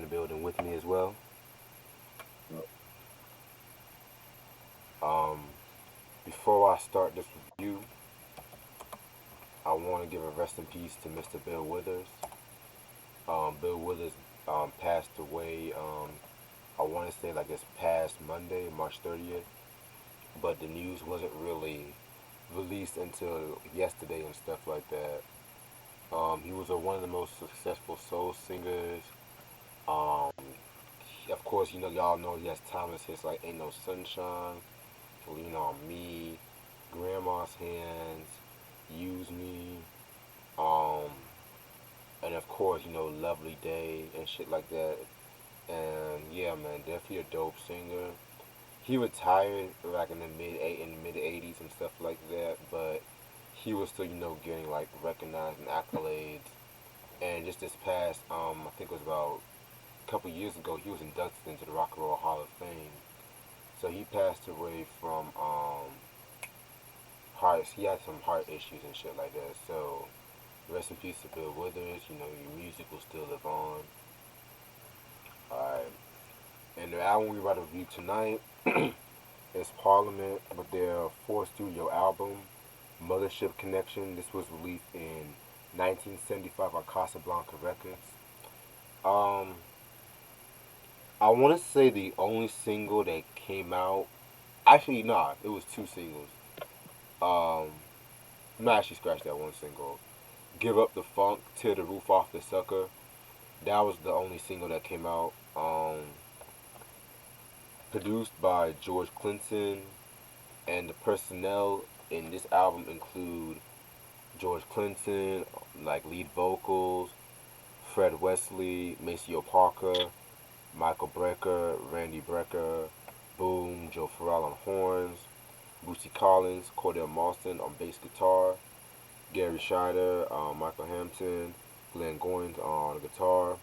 the building with me as well. Yep. Um, Before I start this review, I want to give a rest in peace to Mr. Bill Withers. Bill Withers passed away. I want to say like this past Monday, March 30th, but the news wasn't really released until yesterday and stuff like that. He was one of the most successful soul singers. Um, of course, y'all know he has timeless hits like "Ain't No Sunshine," "Lean on Me," "Grandma's Hands," "Use Me," um, and of course, "Lovely Day" and shit like that. And yeah, man, definitely a dope singer. He retired like in the mid '80s and stuff like that, but he was still getting like recognized and accolades. And just this past I think it was about a couple years ago, he was inducted into the Rock and Roll Hall of Fame. So he passed away from heart. He had some heart issues and shit like that. So rest in peace to Bill Withers. Your music will still live on. Alright. And the album we about to review tonight is Parliament with their fourth studio album, Mothership Connection. This was released in 1975 on Casablanca Records. Um, I want to say the only single that came out. Actually, nah, it was two singles. Um, I'm not actually scratch that one single. Give Up the Funk, Tear the Roof Off the Sucker. That was the only single that came out. Produced by George Clinton, and the personnel in this album include George Clinton, like lead vocals, Fred Wesley, Maceo Parker, Michael Brecker, Randy Brecker, Boom, Joe Farrell on horns, Bootsy Collins, Cordell Marston on bass guitar, Gary Scheider, Michael Hampton, Glenn Goins on guitar,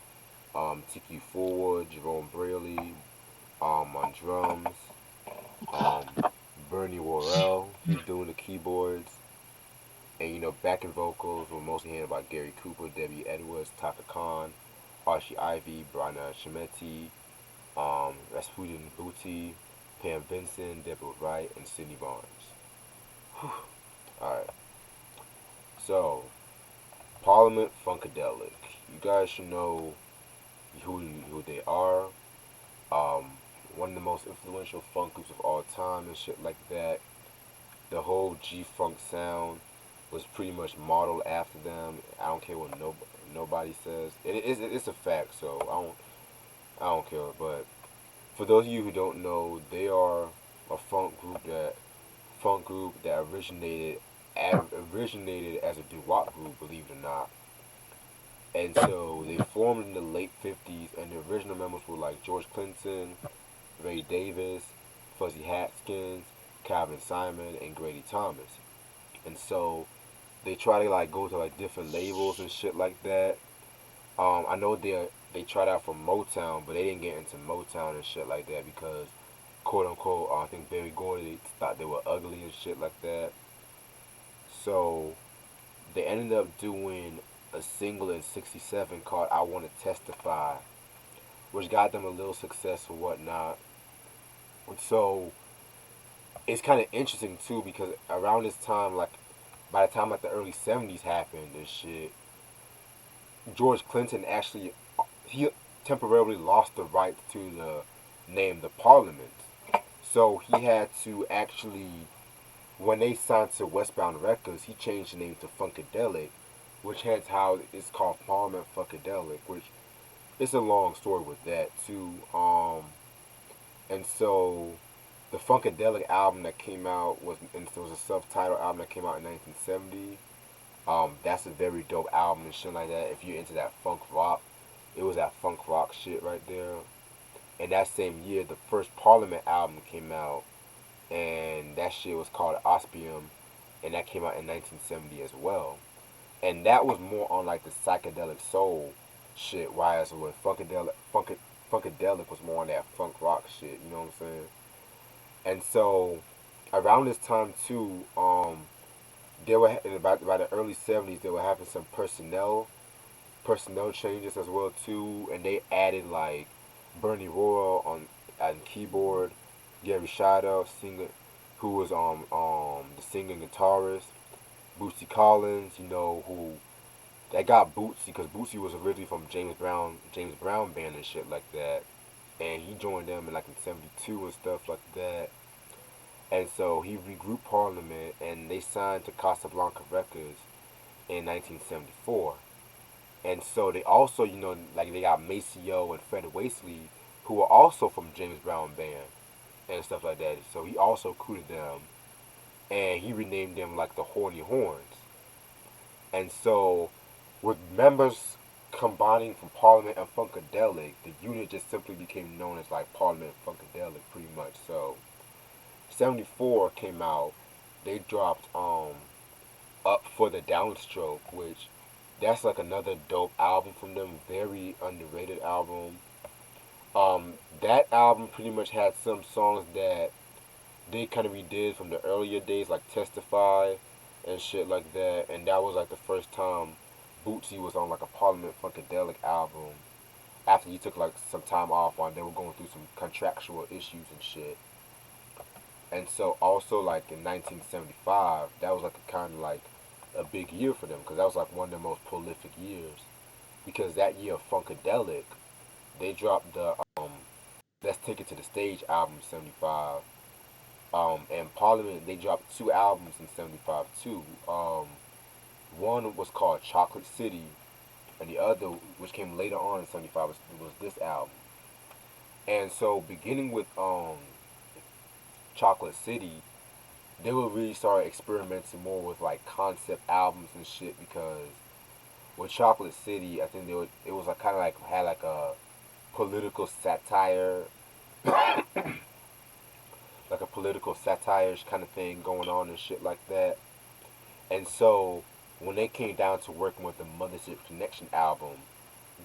Tiki Forward, Jerome Braley on drums, um, Bernie Worrell, he's doing the keyboards, and backing vocals were mostly handled by Gary Cooper, Debbie Edwards, Taka Khan, Archie Ivy, Brianna Chimetti, Rasputin Booty, Pam Vincent, Deborah Wright, and Sidney Barnes. Alright, so Parliament-Funkadelic. You guys should know who they are. Um, One of the most influential funk groups of all time and shit like that. The whole G-Funk sound was pretty much modeled after them. I don't care what nobody says. It's a fact, so I don't care. But for those of you who don't know, they are a funk group that originated as a doo-wop group, believe it or not. And so they formed in the late 50s, and the original members were like George Clinton, Ray Davis, Fuzzy Haskins, Calvin Simon, and Grady Thomas. And so they try to like go to like different labels and shit like that. I know they tried out for Motown, but they didn't get into Motown and shit like that because quote unquote, I think Barry Gordy thought they were ugly and shit like that. So they ended up doing a single in '67 called "I Want to Testify," which got them a little success or whatnot. So it's kind of interesting too because around this time, like by the time like the early '70s happened and shit, George Clinton actually he temporarily lost the right to the name the Parliament. So he had to actually, when they signed to Westbound Records, he changed the name to Funkadelic, which hence how it's called Parliament Funkadelic, which it's a long story with that too. And so the Funkadelic album that came out and there was a subtitle album that came out in 1970. That's a very dope album and shit like that. If you're into that funk rock, it was that funk rock shit right there. And that same year, the first Parliament album came out, and that shit was called Ospium, and that came out in 1970 as well. And that was more on like the psychedelic soul shit, whereas when Funkadelic was more on that funk rock shit. You know what I'm saying? And so around this time too, they were in about the early '70s. They were having some personnel personnel changes as well too, and they added like Bernie Royal on keyboard, Gary Shadow singer, who was the singing guitarist, Bootsy Collins, who that got Bootsy because Bootsy was originally from James Brown band and shit like that, and he joined them in like in '72 and stuff like that. And so he regrouped Parliament, and they signed to Casablanca Records in 1974. And so they also, like they got Maceo and Fred Wastley, who were also from James Brown band and stuff like that. So he also recruited them, and he renamed them like the Horny Horns. And so, with members combining from Parliament and Funkadelic, the unit just simply became known as like Parliament Funkadelic, pretty much. So, '74 came out. They dropped Up for the Downstroke, which that's like another dope album from them. Very underrated album. That album pretty much had some songs that they kind of redid from the earlier days, like Testify and shit like that. And that was like the first time Bootsy was on like a Parliament Funkadelic album after he took like some time off while they were going through some contractual issues and shit. And so also like in 1975, that was like a kind of like a big year for them because that was like one of the most prolific years. Because that year, Funkadelic, they dropped the Let's Take It to the Stage album '75. And Parliament, they dropped two albums in '75 too. One was called Chocolate City, and the other, which came later on in '75, was this album. And so, beginning with Chocolate City, they would really start experimenting more with like concept albums and shit because with Chocolate City, I think it was like kind of like had like a political satire, like a political satire kind of thing going on and shit like that. And so when they came down to working with the Mothership Connection album,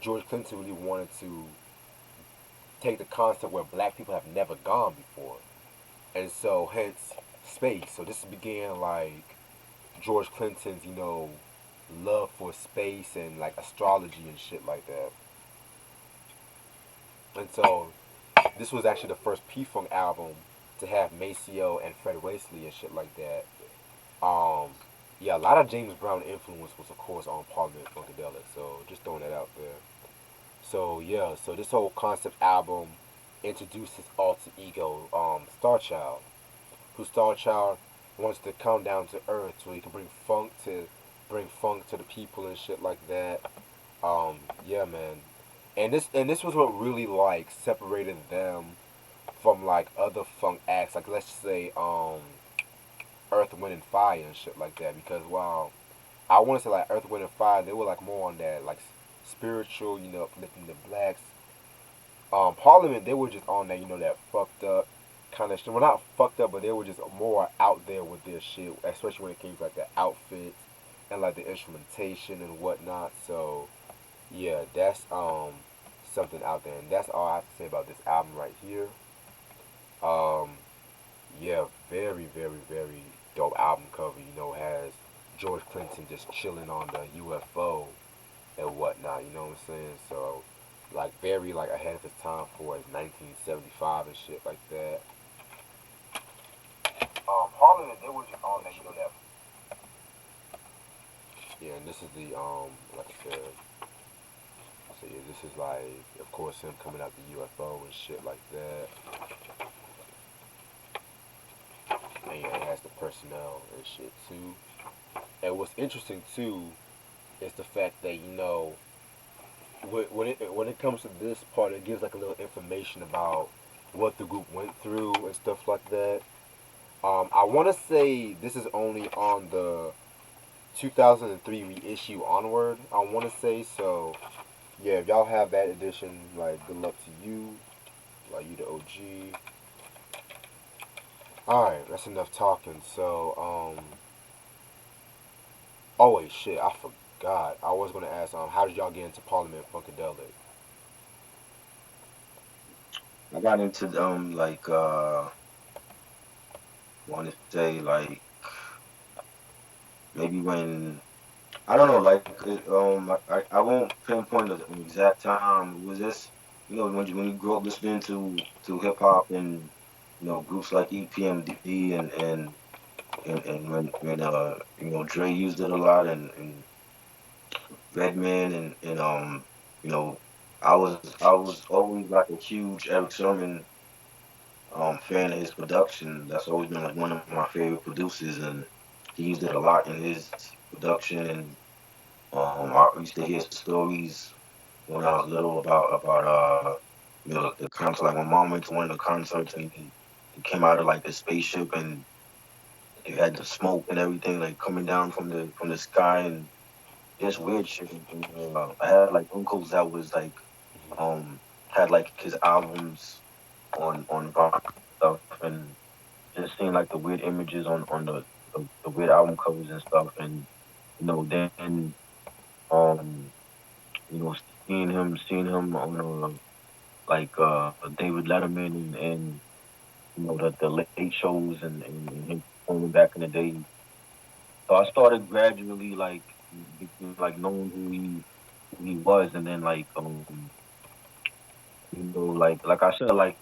George Clinton really wanted to take the concept where black people have never gone before. And so hence space. So this began like George Clinton's, love for space and like astrology and shit like that. And so this was actually the first P-Funk album to have Maceo and Fred Wastley and shit like that. Um, yeah, a lot of James Brown influence was of course on Parliament Funkadelic. So just throwing that out there. So yeah, so this whole concept album introduced his alter ego, Star Child, who Star Child wants to come down to earth so he can bring funk to the people and shit like that. Yeah, man. And this was what really like separated them from like other funk acts, like let's say Earth, Wind and Fire and shit like that. Because while I want to say like Earth, Wind and Fire, they were like more on that like spiritual, uplifting the blacks. Parliament, they were just on that, that fucked up kind of shit. Well, not fucked up, but they were just more out there with their shit, especially when it came to like the outfits and like the instrumentation and whatnot. So yeah, that's something out there, and that's all I have to say about this album right here. Um, yeah, very, very, very dope album cover. Has George Clinton just chilling on the UFO and whatnot. You know what I'm saying? So, like, very like ahead of his time for his 1975 and shit like that. Parliament, they were just on that, that. Yeah, and this is the like I said. So yeah, this is like, of course, him coming out the UFO and shit like that. And yeah, it has the personnel and shit too. And what's interesting too is the fact that when it comes to this part, it gives like a little information about what the group went through and stuff like that. I want to say this is only on the 2003 reissue onward. I want to say so. Yeah, if y'all have that edition, like good luck to you, like you the OG. All right, that's enough talking. So oh wait, shit, I forgot. I was gonna ask how did y'all get into Parliament Funkadelic? I got into like want to say like maybe when I don't know, I won't pinpoint an exact time. It was just, when you grow up listening to hip hop and groups like EPMD and when Dre used it a lot and Redman and you know I was always like a huge Eric Sermon fan of his production. That's always been like one of my favorite producers, and he used it a lot in his production. And I used to hear stories when I was little about the concerts. Like my mom went to one of the concerts and he came out of like the spaceship and it had the smoke and everything like coming down from the sky and just weird shit. And I had like uncles that was like had like his albums on vinyl and stuff, and just seeing like the weird images on the weird album covers and stuff. And then um seeing him on David Letterman and the late shows and him performing back in the day. So I started gradually like knowing who he was, and then like I said, like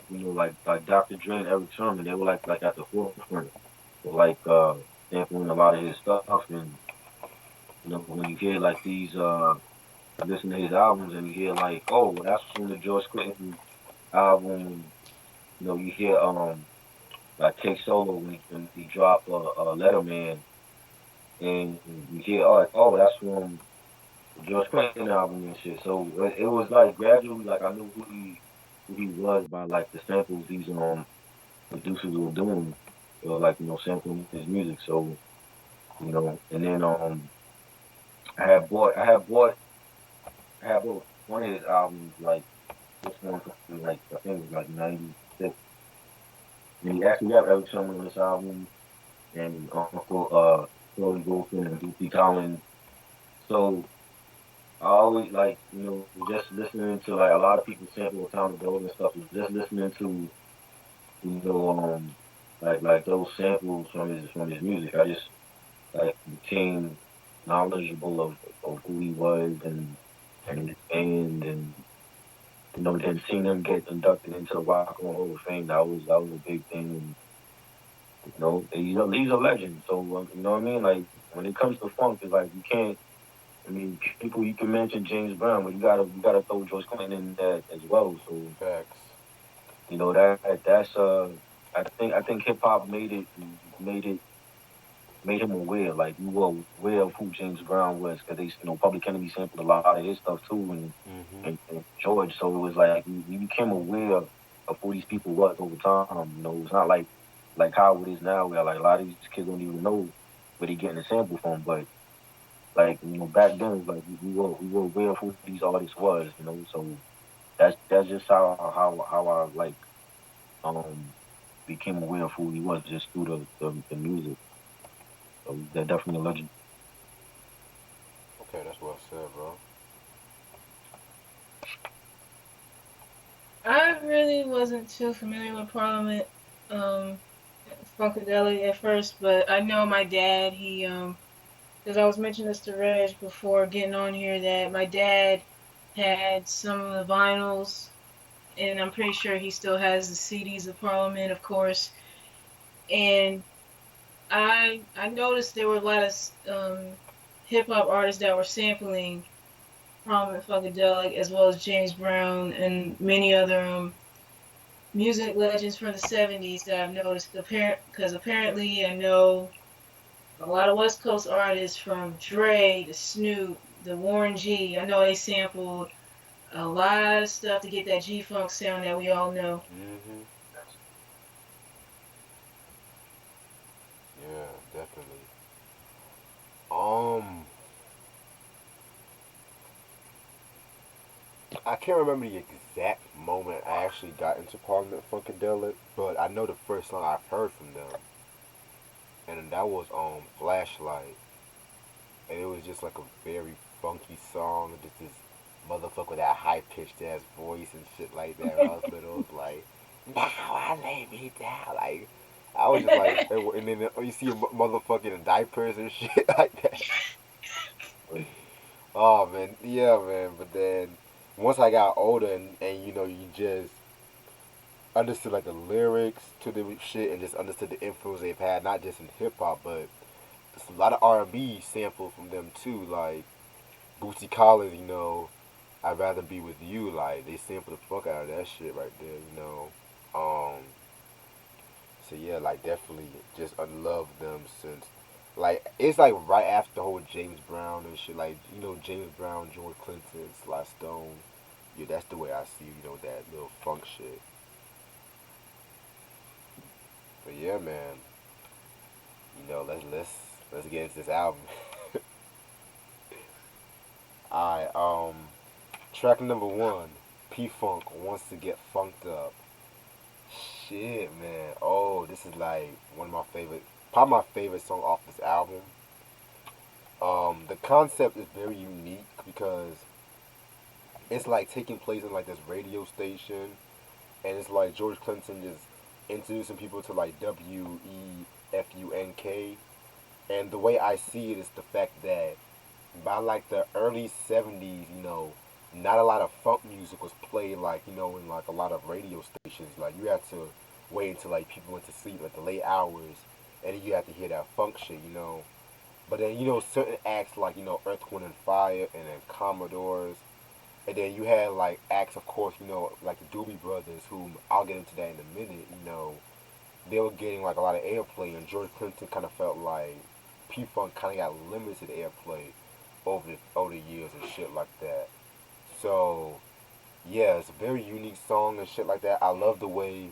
Dr. Dre and Eric Sermon, they were like at the forefront, of, sampling a lot of his stuff. And when you hear like you listen to his albums and you hear like, oh, well, that's from the George Clinton album. And you hear like K Solo when he dropped Letterman, and you hear, oh, that's from the George Clinton album and shit. So it was like gradually, like I knew who he was by like the samples these producers were doing, sampling his music. So and then I had bought one of his albums, like this one from like I think it was like '96, and he actually got Eric Sermon on this album and Uncle Charlie Wilson and Bootsy Collins. So I always just listening to like a lot of people sample Atomic Gold and stuff. Just listening to you know um like those samples from his music. I just like became knowledgeable of who he was and his band. And then seeing him get inducted into the Rock and Roll Hall of Fame, that was a big thing. And he's a legend. So you know what I mean. Like when it comes to funk, it's like you can't. I mean, people you can mention James Brown, but you gotta throw George Clinton in there as well. So Facts. that's. I think hip hop made it made him aware. Like you were aware of who James Brown was because Public Enemy sampled a lot of his stuff too, and Mhm. and George. So it was like we became aware of who these people was over time. It's not like how it is now, where like a lot of these kids don't even know where they getting the sample from. But like back then, it was like we were aware of who these artists was. So that's just how I um became aware of who he was just through the music. So they're definitely a legend. Okay, that's well said, bro. I really wasn't too familiar with Parliament um Funkadelic at first, but I know my dad, because I was mentioning this to Reg before getting on here, that my dad had some of the vinyls, and I'm pretty sure he still has the CDs of Parliament, of course. And I noticed there were a lot of hip hop artists that were sampling Parliament Funkadelic, as well as James Brown and many other music legends from the 70s that I've noticed. Because apparently I know a lot of West Coast artists from Dre to Snoop, the Warren G. I know they sampled a lot of stuff to get that G Funk sound that we all know. Mhm. Yeah, definitely. Um, I can't remember the exact moment I actually got into Parliament-Funkadelic, but I know the first song I've heard from them, and that was Flashlight, and it was just like a very funky song, just this motherfucker with that high pitched ass voice and shit like that. When I was little, it was like, now I lay me down, like. I was just like, and then you see a motherfucking in diapers and shit like that. Oh man, yeah, man. But then once I got older and you just understood like the lyrics to the shit and just understood the influence they've had, not just in hip hop, but there's a lot of R&B sampled from them too. Like Bootsy Collins, I'd rather be with you. Like they sampled the fuck out of that shit right there. Um, so yeah, like definitely just unloved them since like it's like right after the whole James Brown and shit. Like James Brown, George Clinton, Sly Stone. Yeah, that's the way I see that little funk shit. But yeah, man. Let's get into this album. Alright, track number one, P Funk wants to get funked up. Shit, man. Oh, this is like one of my favorite, probably my favorite song off this album. The concept is very unique because it's like taking place in like this radio station, and it's like George Clinton just introducing people to like WEFUNK, and the way I see it is the fact that by like the early '70s, not a lot of funk music was played like in like a lot of radio stations. Like you had to wait until like people went to sleep at the late hours, and then you had to hear that funk shit. But then certain acts like Earth, Wind and Fire, and then Commodores, and then you had like acts, of course, like the Doobie Brothers, whom I'll get into that in a minute. They were getting like a lot of airplay, and George Clinton kind of felt like P Funk kind of got limited airplay over the years and shit like that. So yeah, it's a very unique song and shit like that. I love the way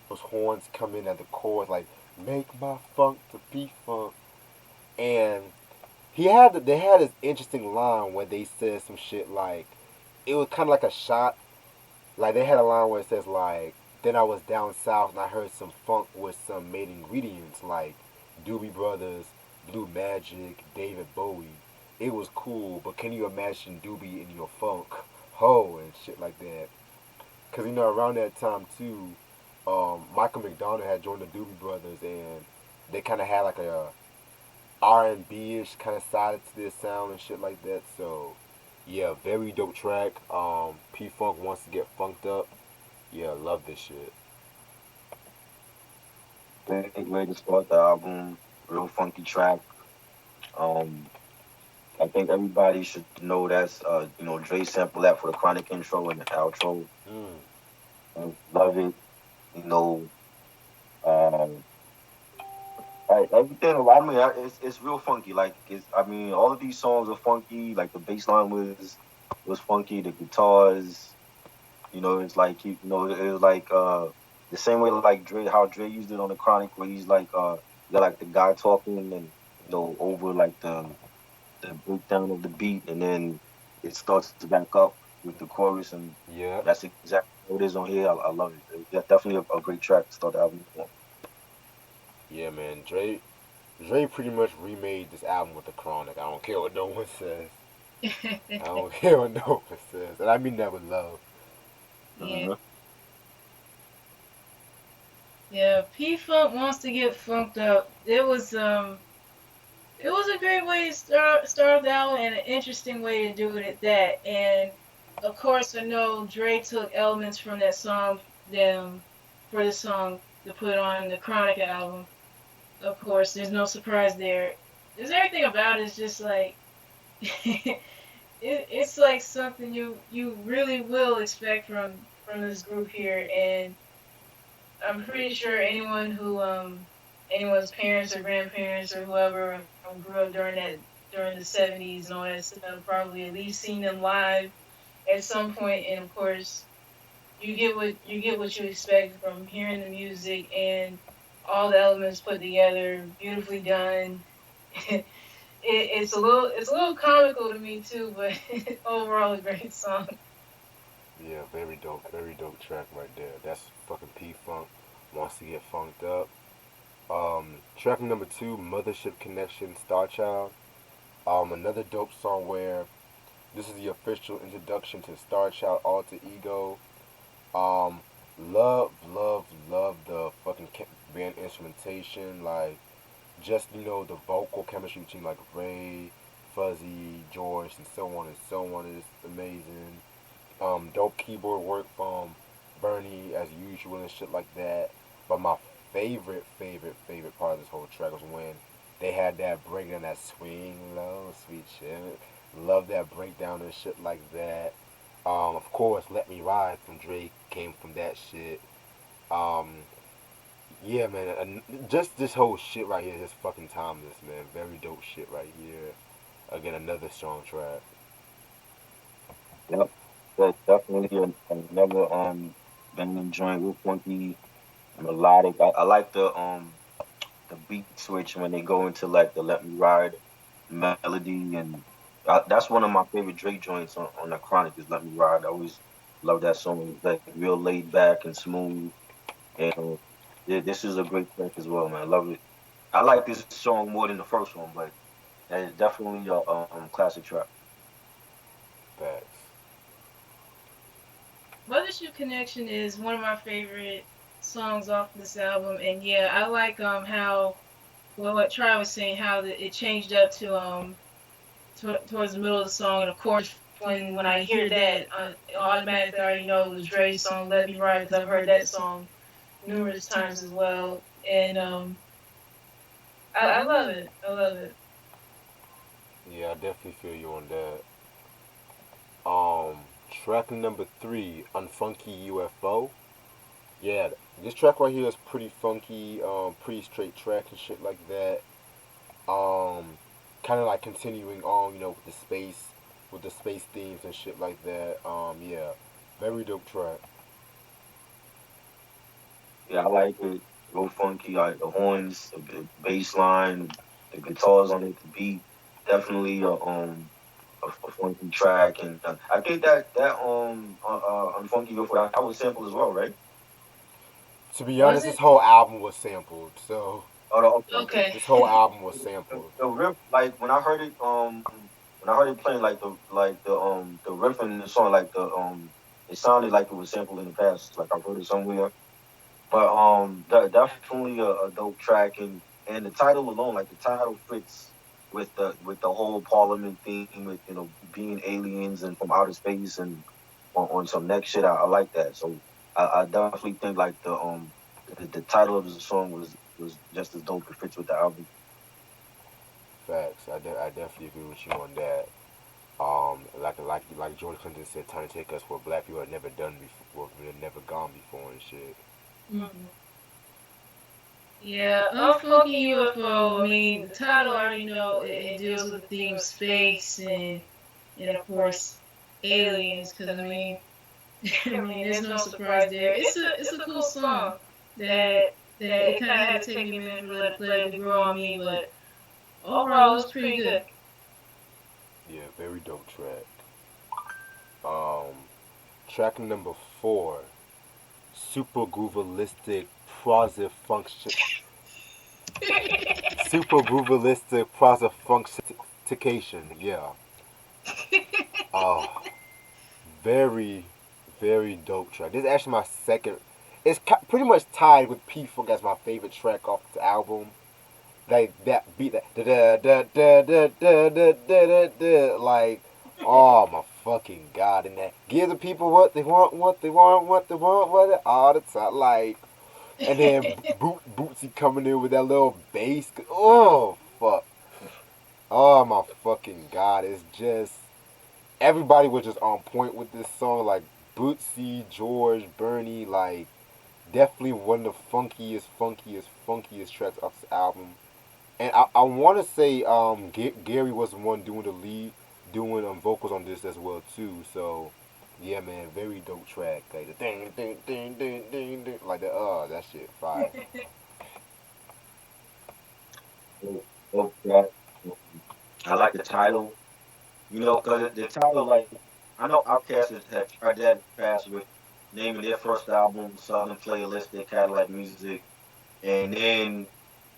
those horns come in at the chorus, like "Make my funk to P Funk," and they had this interesting line where they said some shit like it was kind of like a shot. Like they had a line where it says like, "Then I was down south and I heard some funk with some made ingredients like Doobie Brothers, Blue Magic, David Bowie. It was cool, but can you imagine Doobie in your funk, ho and shit like that?" Cause around that time too, Michael McDonald had joined the Doobie Brothers and they kind of had like a R&B ish kind of side to their sound and shit like that. So yeah, very dope track. P Funk wants to get funked up. Yeah, love this shit. Great way to start the album. Real funky track. Um, I think everybody should know that's Dre sampled that for the Chronic intro and the outro. Mm, Love it. You know, um, everything. It's real funky. Like I mean, all of these songs are funky. Like the bass line was funky. The guitars, it's like it was like the same way like Dre, how Dre used it on the Chronic, where he's like you got like the guy talking and over like the breakdown of the beat, and then it starts to back up with the chorus, and yeah, that's exactly what it is on here. I love it. It's definitely a great track to start the album. yeah, man. Dre pretty much remade this album with the Chronic. I don't care what no one says. I don't care what no one says, and I mean that with love. Yeah, Mm-hmm. yeah. P Funk wants to get funked up. It was a great way to start the album and an interesting way to do it at that. And of course, I know Dre took elements from that song for the song to put on the Chronic album. Of course, there's no surprise there. There's everything about it is just like it's like something you really will expect from this group here, and I'm pretty sure anyone's parents or grandparents or whoever grew up during the '70s and all that stuff probably at least seen them live at some point, and of course you get what you expect from hearing the music and all the elements put together, beautifully done. It's a little comical to me too, but overall a great song. Yeah, very dope track right there. That's fucking P Funk wants to get funked up. Track number two, Mothership Connection, Star Child. Another dope song where this is the official introduction to Star Child Alter Ego. Um, love the fucking band instrumentation. Like, just the vocal chemistry between like Ray, Fuzzy, George, and so on and so on is amazing. Dope keyboard work from Bernie as usual and shit like that. But my favorite part of this whole track was when they had that breakdown, that swing low, sweet shit. Love that breakdown and shit like that. Of course, Let Me Ride from Drake came from that shit. Um, yeah, man, and just this whole shit right here is fucking timeless, man. Very dope shit right here. Again, another strong track. Yep. That's definitely another banging joint, real funky, melodic. I like the beat switch when they go into like the Let Me Ride melody, and that's one of my favorite Drake joints on the Chronic is Let Me Ride. I always love that song. It's like real laid back and smooth, and yeah, this is a great track as well, man. I love it. I like this song more than the first one, but that is definitely a classic track. Facts. Mothership Connection is one of my favorite songs off this album, and yeah, I like how well what Try was saying how it changed up to towards the middle of the song, and of course when I hear that, automatically I already know it was Dre's song "Let Me Ride" because I've heard that song numerous times as well, and I love it. I love it. Yeah, I definitely feel you on that. Um, Track number three, Unfunky UFO. Yeah, this track right here is pretty funky, pretty straight track and shit like that. Um, Kind of like continuing on, with the space themes and shit like that. Yeah, very dope track. Yeah, I like it. Real funky, like the horns, the bass line, the guitars on it, the beat. Definitely a funky track, and I think that on Funky Go for that was sample as well, right? To be Was honest, this it? whole album was sampled. So Oh, okay, okay. Okay. this whole album was The, sampled. the riff, like when I heard it playing, like the riff in the song, like it sounded like it was sampled in the past. Like I've heard it somewhere. But definitely a dope track, and the title alone, like the title fits with the whole Parliament theme, with being aliens and from outer space and on some next shit. I like that. So I definitely think like the title of the song was just as dope. It fits with the album. Facts. I definitely agree with you on that. Like George Clinton said, trying to take us where black people had never done before, had never gone before and shit. Mhm. Yeah, Unfunky UFO. I mean, the title I already know it deals with the theme of space and of course aliens. Because I mean, I mean, there's no surprise there. It's a cool song that it kind of had to take me a minute for let it to grow on me, but overall it was pretty good. Yeah, very dope track. Um, Track number four, super groovalistic prosive function, super groovalistic prosive functication. Yeah. Oh, very, very dope track. This is actually my second. It's pretty much tied with P Funk as my favorite track off the album. Like that beat, that da da da da da da da da da, like, oh my fucking god! And that give the people what they want, what they want, what they want, what they, all the time, like, and then Bootsy coming in with that little bass. Oh fuck! Oh my fucking god! It's just everybody was just on point with this song. Like Bootsy, George, Bernie, like definitely one of the funkiest tracks off this album. And I want to say Gary was the one doing the lead, doing vocals on this as well too. So yeah, man, very dope track. Like the ding ding ding ding ding ding, like the that shit fire. Dope track. I like the title. Because the title, like, I know Outkast have tried that in the past with naming their first album Southern Playalistic Cadillac Music, and then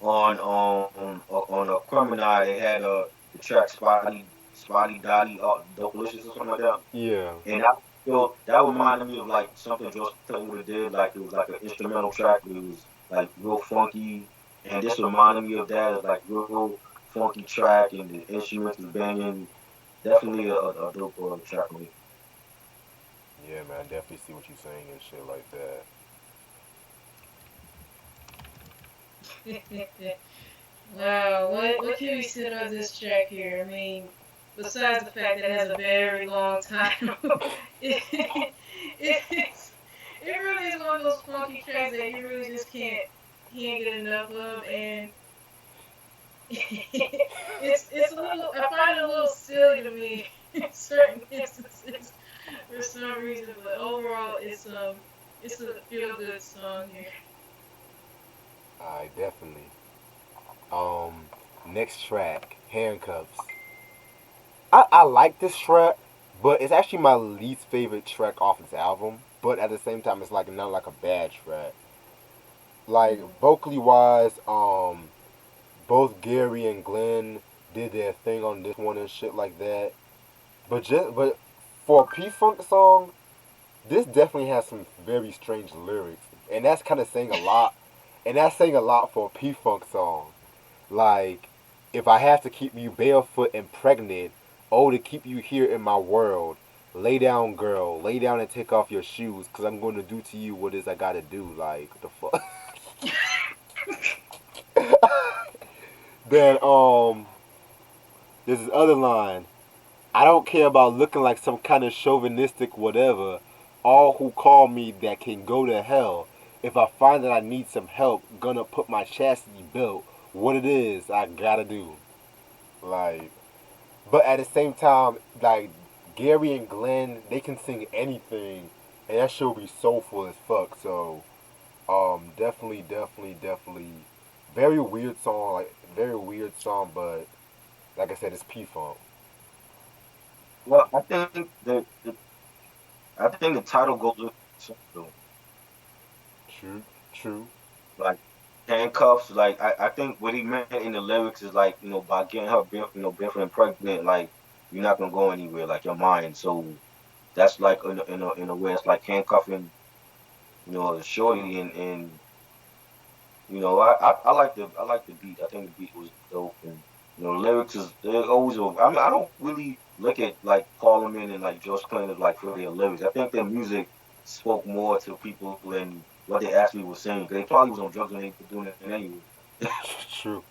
on a Criminal they had the track Spotty Dotty Dopalicious or something like that, Yeah, and that reminded me of like something George Clinton would have did, like it was like an instrumental track, but it was like real funky, and this reminded me of that. It's like real funky track and the instruments is banging. Definitely a dope track for me. Yeah, man, I definitely see what you're saying and shit like that. Wow, what can we say about this track here? I mean, besides the fact that it has a very long title, it, it's it really is one of those funky tracks that you really just can't get enough of, and it's a little, I find it a little silly to me in certain instances for some reason, but overall it's a feel good song here. I definitely. Um, Next track, Handcuffs. I like this track, but it's actually my least favorite track off this album. But at the same time, it's like not like a bad track. Like Mm. vocally wise, both Gary and Glenn did their thing on this one and shit like that. But for a P Funk song, this definitely has some very strange lyrics, and that's kind of saying a lot. And that's saying a lot for a P Funk song. Like, if I have to keep you barefoot and pregnant, oh, to keep you here in my world. Lay down, girl. Lay down and take off your shoes, cause I'm going to do to you what it is I gotta do. Like, what the fuck? Then, there's this other line. I don't care about looking like some kind of chauvinistic whatever. All who call me that can go to hell. If I find that I need some help, gonna put my chastity belt. What it is, I gotta do. Like, but at the same time, like Gary and Glenn, they can sing anything, and that shit will be soulful as fuck. So, definitely, very weird song, like very weird song, but like I said, it's P Funk. Well, I think the title goes with the song though. True, true. Like handcuffs. Like I think what he meant in the lyrics is like by getting her barefoot and pregnant, like you're not gonna go anywhere. Like your mind. So that's like in a way it's like handcuffing the shorty and I like the beat. I think the beat was dope, and the lyrics is they're always. I mean, I don't really look at like Parliament and like George Clinton like for their lyrics. I think their music spoke more to people than what they actually were saying. 'Cause they probably was on drugs when they were doing it anyway. True.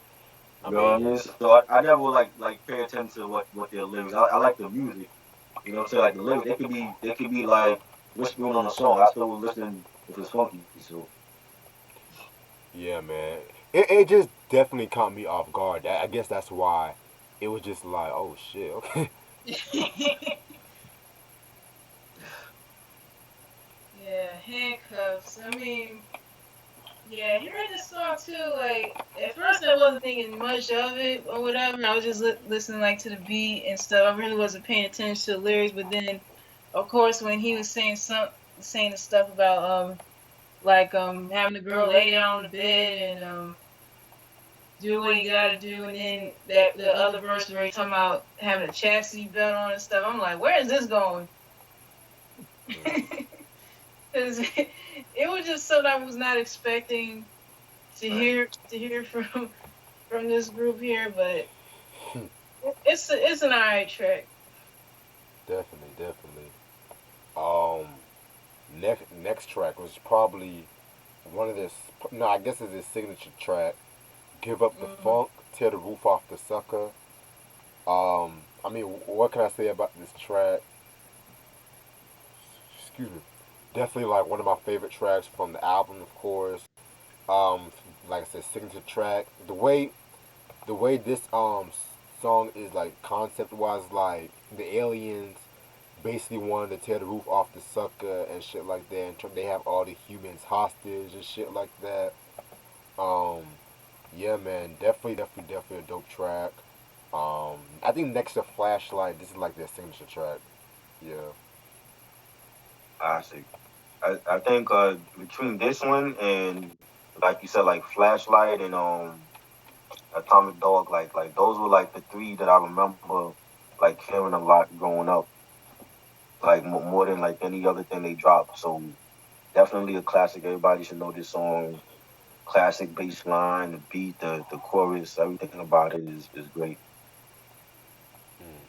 I You know what I mean, mean? So I never like pay attention to what their lyrics. I like the music. You know what I'm saying? Like the lyrics, they could be like whispering on a song. I still would listen if it's funky. So yeah, man. It just definitely caught me off guard. I guess that's why it was just like, oh shit, okay. Yeah, handcuffs. I mean, yeah, hearing this song too, like at first I wasn't thinking much of it or whatever. I was just listening like to the beat and stuff. I really wasn't paying attention to the lyrics. But then, of course, when he was saying the stuff about like having the girl lay down on the bed and do what he got to do, and then that the other verse where he talking about having a chastity belt on and stuff. I'm like, where is this going? Because it was just something I was not expecting right. to hear from this group here, but it's an alright track. Definitely. Um, next track was probably one of this. No, I guess it's his signature track. Give up the Mm. funk, tear the roof off the sucker. I mean, what can I say about this track? Excuse me. Definitely like one of my favorite tracks from the album, of course. Um, like I said, signature track. The way this song is like concept wise, like the aliens basically wanted to tear the roof off the sucker and shit like that, and they have all the humans hostage and shit like that. Um, yeah, man, definitely a dope track. I think next to Flashlight, this is like their signature track. Yeah. I see. I think between this one and like you said, like Flashlight and Atomic Dog, like those were like the three that I remember like hearing a lot growing up, like more than like any other thing they dropped. So definitely a classic. Everybody should know this song. classic bass line, the beat, the chorus, everything about it is great. Mm.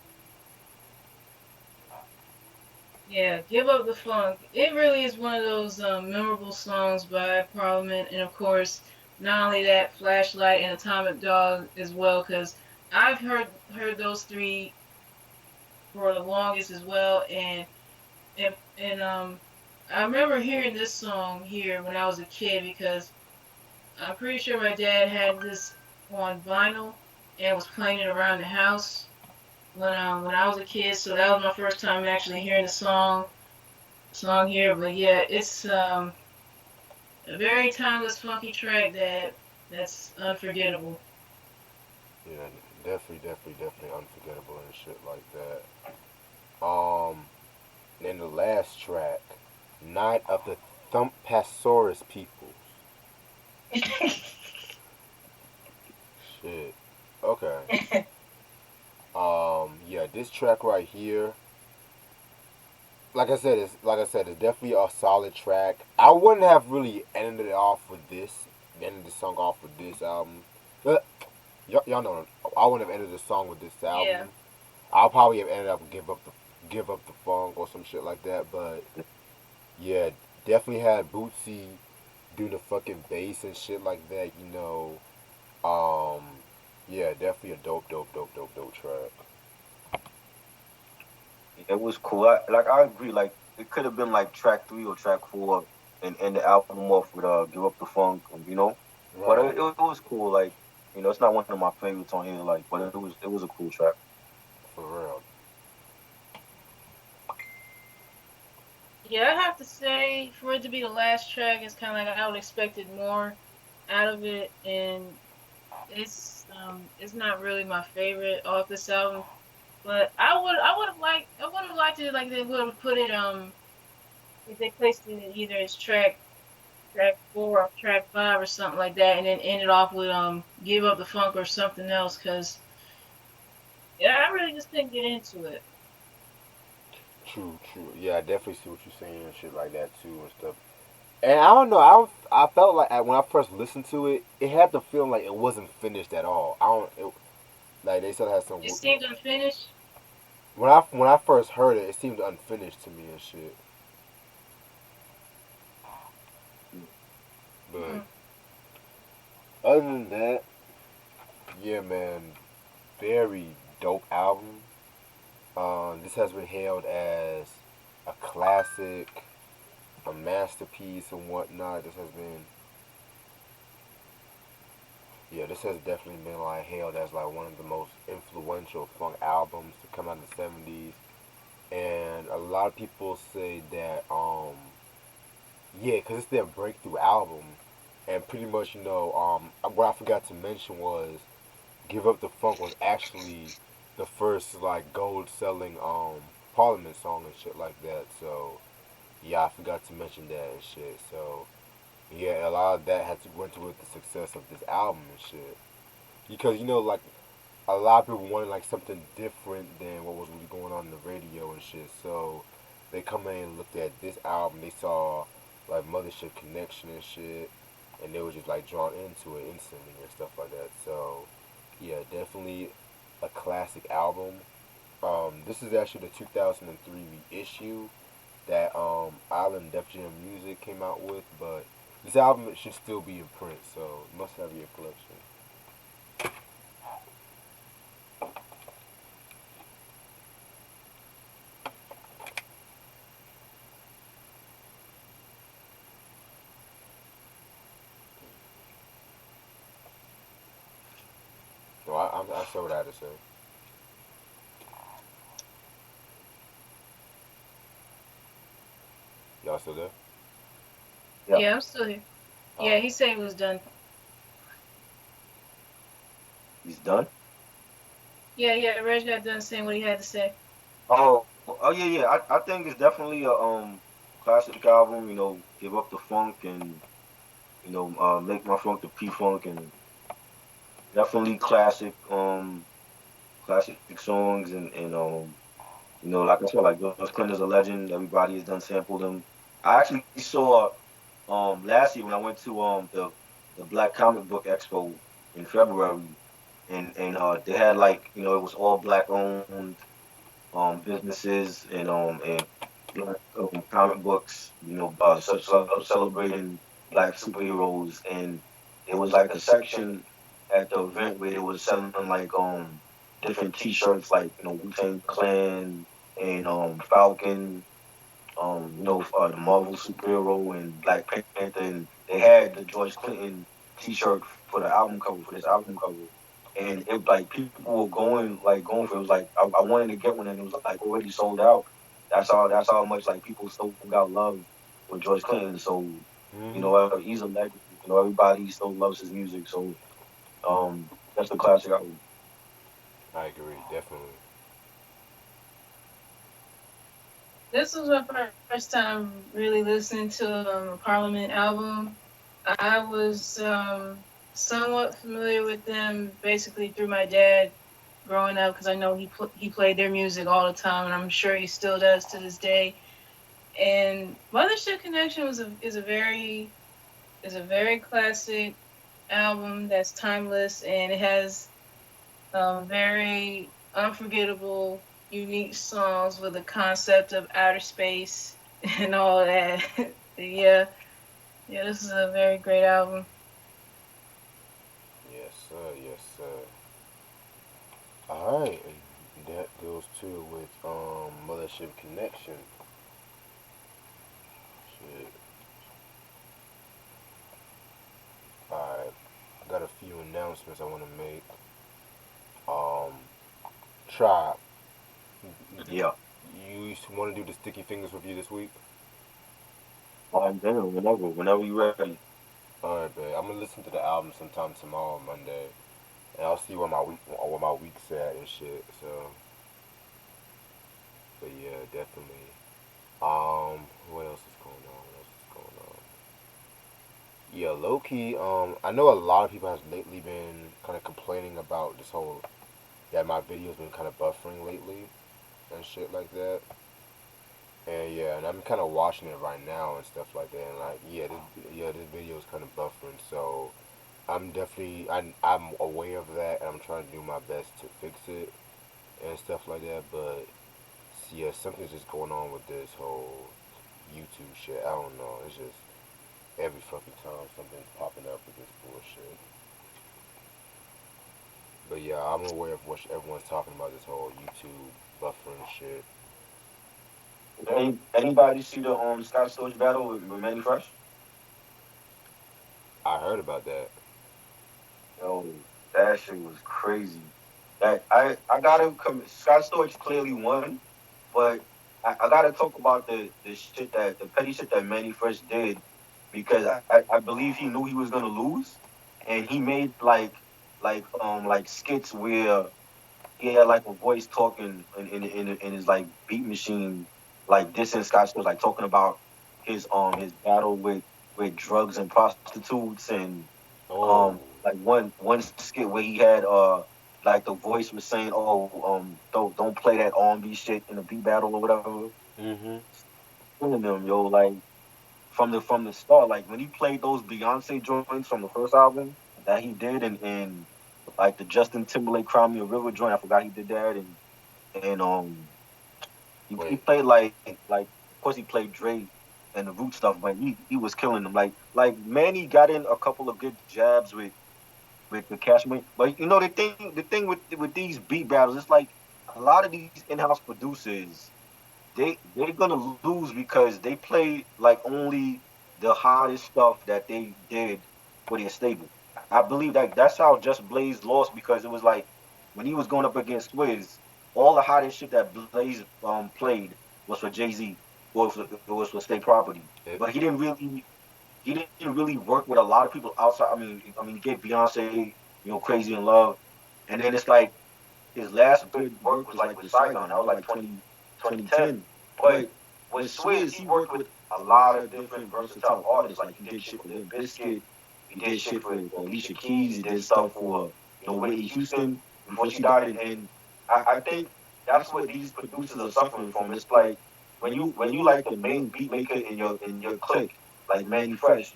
Yeah, Give Up the Funk. It really is one of those memorable songs by Parliament, and of course, not only that, Flashlight and Atomic Dog as well, because I've heard those three for the longest as well, and I remember hearing this song here when I was a kid because I'm pretty sure my dad had this on vinyl and was playing it around the house when I was a kid. So that was my first time actually hearing the song here. But yeah, it's a very timeless, funky track that's unforgettable. Yeah, definitely unforgettable and shit like that. Then the last track, Night of the Thumpasaurus Peoples. Shit. Okay. Yeah, this track right here, it's definitely a solid track. I wouldn't have really ended it off with this, ended the song off with this album. But y'all know, I wouldn't have ended the song with this Yeah, album. I'll probably have ended up give up the funk or some shit like that. But yeah, definitely had Bootsy do the fucking bass and shit like that. Yeah, definitely a dope track. It was cool. I agree. Like it could have been like track three or track four, and end the album off with "Give Up the Funk," But Right, it was cool. Like it's not one of my favorites on here. Like, but it was a cool track. for real. yeah. I have to say, for it to be the last track, it's kind of like I would expected more out of it, and it's not really my favorite off this album. But I would have liked it like they would have put it if they placed it in either as track 4 or track 5 or something like that, and then ended off with Give Up the Funk or something else, because yeah, I really just couldn't get into it. True. Yeah, I definitely see what you're saying and shit like that too and stuff. And I don't know. I felt like when I first listened to it, it had the feeling like it wasn't finished at all. I don't like they still had some. It seemed unfinished. When I first heard it, it seemed unfinished to me and shit. But Mm. other than that, yeah, man, very dope album. This has been hailed as a classic, a masterpiece, and whatnot. This has definitely been like hailed as like one of the most influential funk albums to come out in the '70s. And a lot of people say that, yeah, because it's their breakthrough album, and pretty much, what I forgot to mention was "Give Up the Funk" was actually the first like gold selling Parliament song and shit like that. So yeah, I forgot to mention that and shit. So yeah, a lot of that had to went with the success of this album and shit. Because like a lot of people wanted like something different than what was really going on in the radio and shit. So they come in and looked at this album. They saw like Mothership Connection and shit, and they were just like drawn into it instantly and stuff like that. So yeah, definitely a classic album. This is actually the 2003 reissue that Island Def Jam Music came out with, but this album should still be in print, so you must have your collection. So I saw what I had to say. Y'all still there? Yeah, Yeah, I'm still here. Yeah, Oh, he said it was done. he's done. Yeah, Reg got done saying what he had to say. Oh yeah, yeah. I think it's definitely a classic album. Give Up the Funk and Make My Funk the P Funk, and definitely classic songs, and like I said, like George Clinton's a legend. Everybody has done sampled him. I actually saw last year when I went to the the Black Comic Book Expo in February, and they had like it was all black owned businesses and black comic books, celebrating black superheroes, and there was like a section at the event where they was selling like different T-shirts like Wu-Tang Clan and Falcon, the Marvel superhero and Black Panther, and they had the George Clinton T-shirt for the album cover for this album cover, and it like people were going for it. It was like I wanted to get one, and it was like already sold out. That's how much like people still got love for George Clinton. So Mm-hmm. he's a legend. Everybody still loves his music. So that's the classic album. I agree, definitely. This was my first time really listening to a Parliament album. I was somewhat familiar with them basically through my dad growing up because I know he played their music all the time, and I'm sure he still does to this day. And Mothership Connection is a very classic album that's timeless, and it has very unforgettable, unique songs with the concept of outer space and all that. Yeah, yeah, this is a very great album. Yes, sir. Yes, sir. All right, and that goes too with Mothership Connection. Shit. All right, I got a few announcements I want to make. Um, Tribe, Yeah. you want to do the Sticky Fingers review this week? Damn, whenever you ready. All right, babe. I'm gonna listen to the album sometime tomorrow, Monday, and I'll see where my week's at and shit. So, but yeah, definitely. What else is going on? What else is going on? Yeah, low key. I know a lot of people have lately been kind of complaining about this whole that my video's been kind of buffering lately and shit like that. And yeah, and I'm kind of watching it right now and stuff like that. And like, this video is kind of buffering. So I'm aware of that, and I'm trying to do my best to fix it and stuff like that. But yeah, something's just going on with this whole YouTube shit. I don't know. It's just every fucking time something's popping up with this bullshit. But yeah, I'm aware of what everyone's talking about, this whole YouTube buffering shit. Anybody see the Scott Storch battle with Manny Fresh? I heard about that. Yo, that shit was crazy. That I gotta come. Scott Storch clearly won, but I gotta talk about the shit that the petty shit that Manny Fresh did, because I believe he knew he was gonna lose, and he made like skits where he had like a voice talking in his like beat machine, like dissing Scott Storch, like talking about his battle with drugs and prostitutes, and Oh. like one skit where he had like the voice was saying, oh, don't play that R&B shit in a beat battle or whatever. Mm-hmm. Killing them, yo, like from the start, like when he played those Beyonce joints from the first album that he did, and like the Justin Timberlake Cry Me a River joint, I forgot he did that, and he Wait. played like of course he played Dre and the Root stuff, but he was killing them. Like Manny got in a couple of good jabs with the Cashman. But the thing with these beat battles, it's like a lot of these in-house producers, they're gonna lose because they play like only the hottest stuff that they did for their stable. I believe that that's how Just Blaze lost, because it was like when he was going up against Swizz, all the hottest shit that Blaze played was for Jay-Z, or it was for State Property. It, But he didn't really work with a lot of people outside. I mean, he gave Beyonce, Crazy in Love, and then it's like his last good work was like with Saigon. That was like 2010. But with Swizz, he worked with a lot of different versatile artists. Like he did shit for Limp Bizkit, he did shit for Alicia Keys, he did stuff for Whitney Houston before she died, and I think that's what these producers are suffering from. It's like when you like the main beat maker in your clique, like Manny Fresh,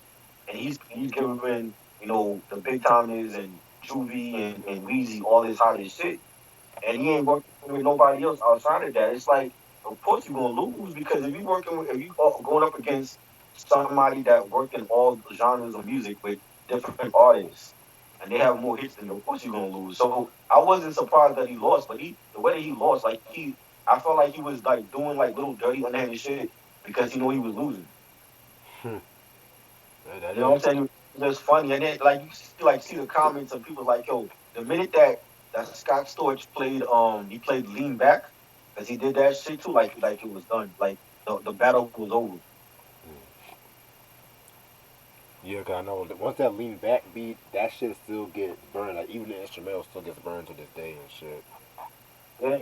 and he's giving the big timers and Juvie and Weezy, all this hottest shit, and he ain't working with nobody else outside of that. It's like, of course you're gonna lose because if you going up against somebody that work in all genres of music with different artists, and they have more hits than you, of course you're gonna lose. So I wasn't surprised that he lost, but the way that he lost, I felt like he was like doing like little dirty underhanded shit because he knew he was losing. That You know what is. I'm saying? It was just funny, and then like you see the comments and people like, yo, the minute that Scott Storch played he played Lean Back, because he did that shit too, like it was done, like the battle was over. Yeah, cause I know that once that lean back beat, that shit still gets burned. Like even the instrumental still gets burned to this day and shit. Yeah,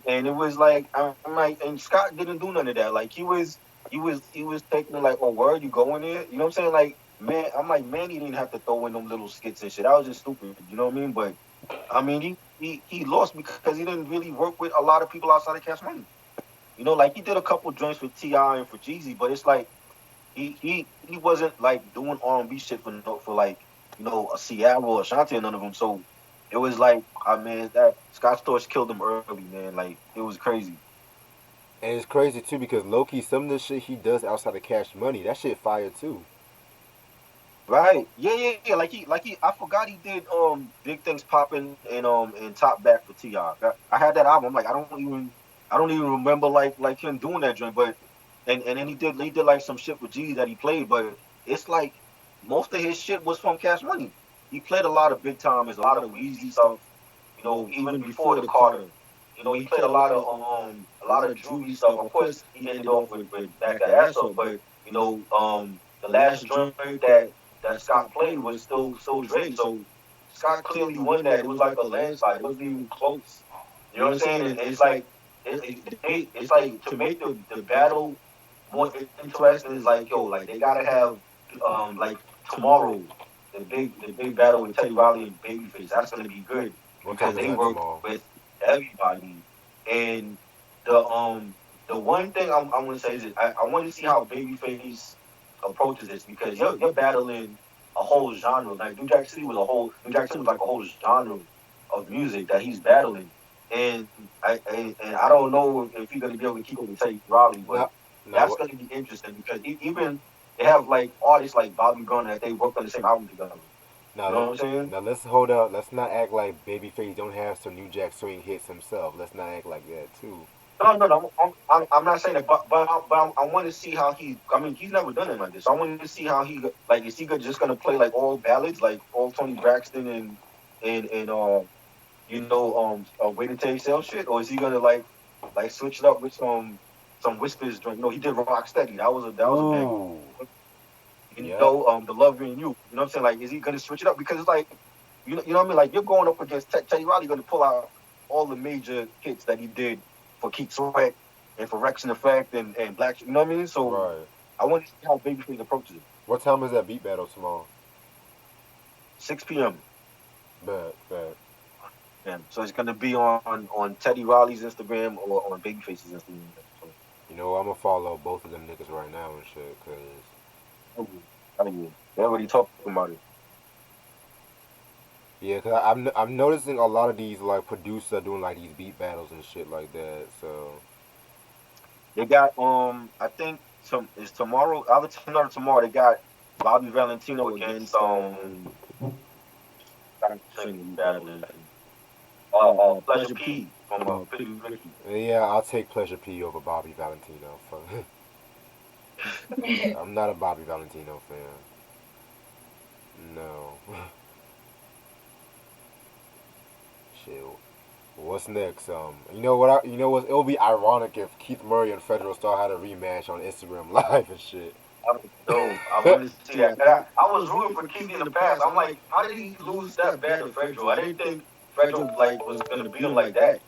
and it was like I'm like, and Scott didn't do none of that. Like he was taking it like, oh, word, you going there? You know what I'm saying? Like, man, I'm like, man, he didn't have to throw in them little skits and shit. That was just stupid. You know what I mean? But I mean, he lost because he didn't really work with a lot of people outside of Cash Money. Like he did a couple joints with Ti and for Jeezy, but it's like he wasn't like doing R&B shit for like a Ciara or Ashanti or none of them. So it was like, I mean, that Scott Storch killed him early, man. Like it was crazy. And it's crazy too because Loki, some of the shit he does outside of Cash Money, that shit fire too. Right? Yeah, yeah, yeah. I forgot he did Big Things Popping and Top Back for Ti. I had that album. I'm like, I don't even remember like him doing that joint, but and then he did like some shit with G that he played, but it's like most of his shit was from Cash Money. He played a lot of Big Timers, a lot of Weezy stuff. Even before the Carter. He played a lot of Juvie stuff. Of course, he ended off with Back That Ass Up, but the last joint that Scott played was still Dre. So Scott clearly won that. It was like a landslide. It wasn't even close. You know what I'm saying? And it's like it's like to make the battle more interesting is like, yo, like they gotta have like tomorrow the big battle with Teddy Riley and Babyface. That's gonna be good What because time is they that work tomorrow? with everybody. And the one thing I want to say is that I want to see how Babyface approaches this, because you're battling a whole genre. Like New Jack City was like a whole genre of music that he's battling, and I don't know if he's gonna be able to keep up with Teddy Riley, but Now, now that's what? gonna be interesting because even they have like artists like Bobby Gunn that they worked on the same album together. Now You know let what I'm saying? now let's hold up. Let's not act like Babyface don't have some New Jack Swing hits himself. Let's not act like that too. No, no, no. I'm not saying that, but I want to see how he. I mean, he's never done it like this. So I want to see how like, is he just gonna play like all ballads, like all Tony Braxton and Wait Until You Sell shit, or is he gonna like switch it up with some whispers joint? No, he did Rock Steady. That was a banger. Ooh, yep, The Love in You. You know what I'm saying? Like, is he gonna switch it up? Because it's like, you know what I mean? Like, you're going up against Teddy Riley, going to pull out all the major hits that he did for Keith Sweat and for Rex and Effect and Black. You know what I mean? So right. I want to see how Babyface approaches it. What time is that beat battle tomorrow? 6 p.m. Bet, bet. Yeah. So it's gonna be on Teddy Riley's Instagram or on Babyface's Instagram. So You know I'm gonna follow both of them niggas right now and shit, cause I will. I will. They're already talking about it. yeah, cause I'm noticing a lot of these like producers are doing like these beat battles and shit like that. So They got I think it's tomorrow, either tonight or tomorrow. They got Bobby Valentino against I'm saying the battle is Pleasure P from Pretty Ricky. yeah, I'll take Pleasure P over Bobby Valentino. Fuck. I'm not a Bobby Valentino fan. No. Shit. What's next? You know what? You know what? It'll be ironic if Keith Murray and Federal Star had a rematch on Instagram Live and shit. I was dope. I want to see that. I was rooting for Keith in the past. I'm like, how did he lose that bad to Fredro? I didn't think Fredro like was gonna beat him like that.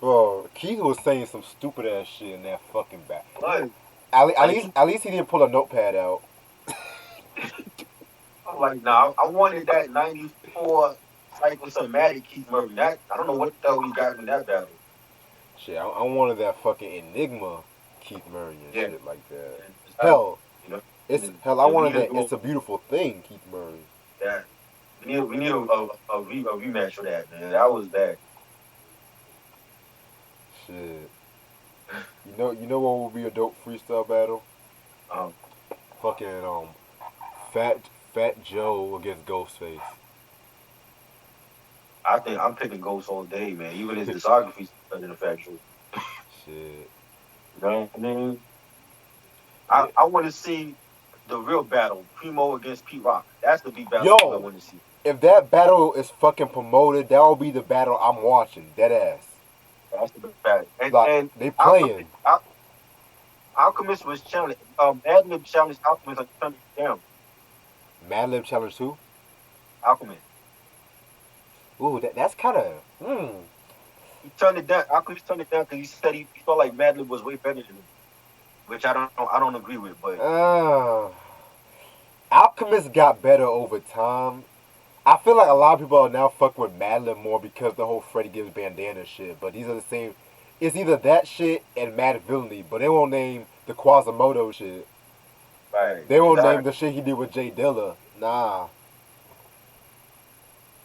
Bro, Keith was saying some stupid ass shit in that fucking back. But At like, least, at least he didn't pull a notepad out. I'm like, nah, I wanted that '94 psychosomatic Keith Murray. That I don't know what the hell he got in that battle. Shit, I wanted that fucking Enigma Keith Murray and Yeah, shit like that. and it's out. Hell, You know, it's and, hell. I and we wanted had to that. go. It's a beautiful thing, Keith Murray. That we need a rematch for that, man. That was bad. Shit. You know what would be a dope freestyle battle? Um, Fucking Fat Joe against Ghostface. I think I'm picking Ghost all day, man. Even his discography's better than Factual. Shit. You know what I mean? I Yeah. I want to see the real battle, Primo against Pete Rock. That's the big battle I Yo, want to see. if that battle is fucking promoted, that will be the battle I'm watching. Dead ass. That's the battle. And Like and they Alchemist, playing. Alchemist was challenged. Adlib challenged Alchemist and turned it down. Madlib Challenge 2. Alchemist. Ooh, that's kind of. He turned it down. Alchemist turned it down because he said he felt like Madlib was way better than him, which I don't agree with. But Uh, Alchemist got better over time. I feel like a lot of people are now fucking with Madlib more because the whole Freddie Gibbs bandana shit. But these are the same. It's either that shit and Mad Villainy, but they won't name the Quasimodo shit. right, They won't name exactly. the shit he did with Jay Dilla. Nah.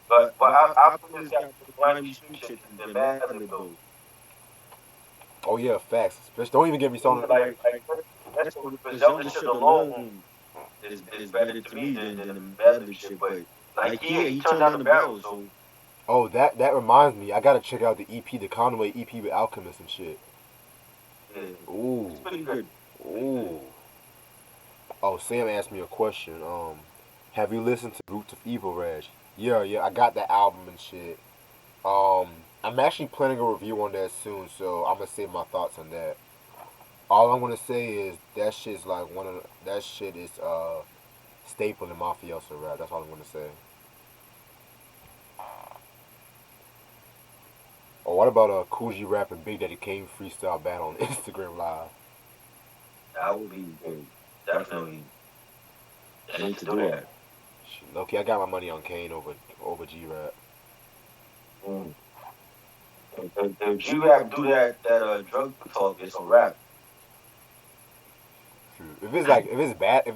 But Alchemist got the grimy street shit than Madlib though. Oh yeah, facts. Bitch, don't even get me Yeah, started. like that's the Griselda shit alone is better to me than the Madlib shit. But like he turned down the barrel, so Oh, that reminds me. I gotta check out the EP, the Conway EP with Alchemist and shit. yeah, Ooh, it's pretty good. Pretty good. ooh. Oh, Sam asked me a question. Have you listened to Roots of Evil, Reg? Yeah, yeah. I got that album and shit. Um, I'm actually planning a review on that soon, so I'm gonna save my thoughts on that. All I'm gonna say is that shit's like that shit is staple in mafioso rap. That's all I'm gonna say. Or what about Coogee Rap and Big Daddy Kane freestyle battle on Instagram Live? That would be definitely. They need to do that. Shit, okay, I got my money on Kane over G Rap. Mm. If G-Rap do that drug talk, it's a rap. If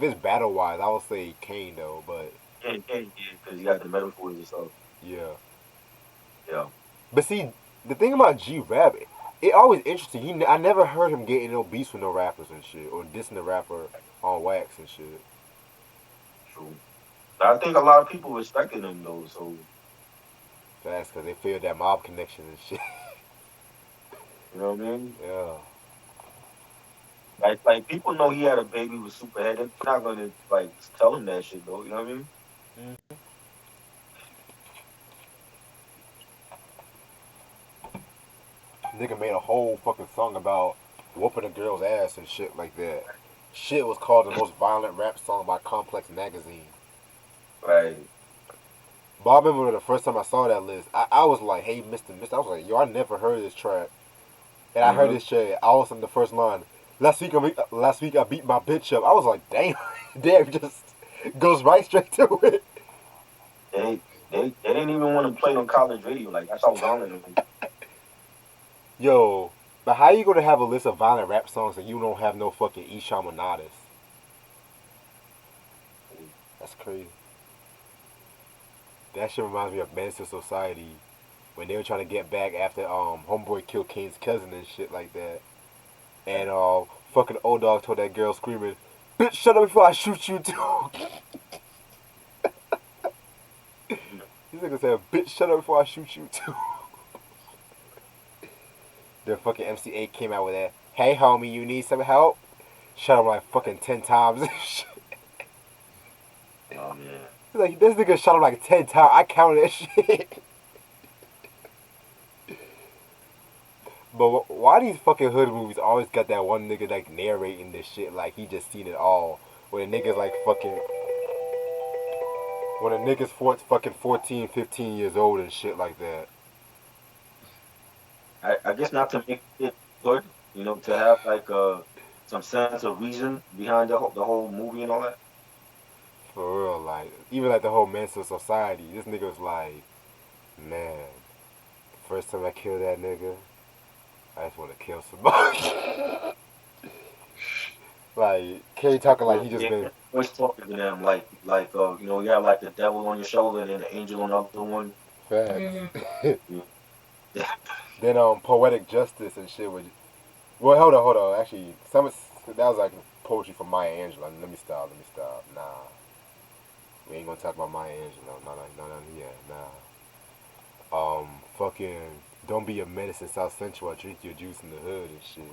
it's battle wise, I would say Kane though. But Yeah, because you got the metaphors and stuff. yeah, Yeah, but see, the thing about G Rap, it always interesting. I never heard him getting no beats with no rappers and shit, or dissing the rapper on wax and shit. true. But I think a lot of people respected him though. So That's because they feel that mob connection and shit. you know what I mean? Yeah. Like people know he had a baby with Superhead. They're not gonna like tell him that shit though. You know what I mean? Nigga made a whole fucking song about whooping a girl's ass and shit like that. Shit was called the most violent rap song by Complex Magazine. Right. But I remember the first time I saw that list, I was like, hey, Mister. I was like, yo, I never heard this track. And I heard Mm-hmm. this shit. I was in the first line. Last week I beat my bitch up. I was like, damn, damn, just goes right straight to it. They didn't even want to play on college radio. Like that's how violent it was. Yo, but how you gonna have a list of violent rap songs and you don't have no fucking Isha Manadas? That's crazy. That shit reminds me of Menace to Society when they were trying to get back after homeboy killed Kane's cousin and shit like that. And fucking old dog told that girl screaming, "Bitch, shut up before I shoot you too." These niggas said, "Bitch, shut up before I shoot you too." Then fucking MC8 came out with that, "Hey homie, you need some help?" Shut up like fucking 10 times. Oh man. Like this nigga shot him like 10 times. I counted that shit. But why these fucking hood movies always got that one nigga like narrating this shit like he just seen it all? When the niggas like fucking when a nigga's fucking 14, 15 years old and shit like that. I guess not to make it good, to have like some sense of reason behind the whole movie and all that. For real, like even like the whole mental society. This nigga was like, man, first time I killed that nigga, I just want to kill somebody. Like Kerry talking like he just Yeah, been always talking to them you have like the devil on your shoulder and then the angel on the other one. facts. Mhm. Yeah. Then poetic justice and shit would. Well, hold on. Actually, that was like poetry from Maya Angelou. Let me stop. Let me stop. Nah, we ain't gonna talk about Maya Angelou. No, yeah, fucking. Don't be a menace in South Central. I drink your juice in the hood and shit.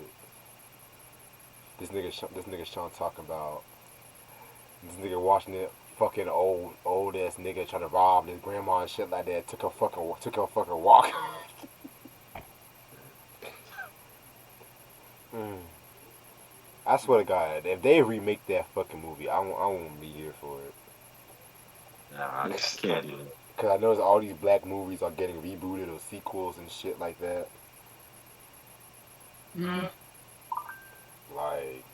This nigga Sean talking about this nigga watching it. Fucking old ass nigga trying to rob his grandma and shit like that. Took a fucking walk. Mm. I swear to God, if they remake that fucking movie, I won't be here for it. Nah, I just can't do that. Cause I notice all these black movies are getting rebooted or sequels and shit like that. Mhm. Like,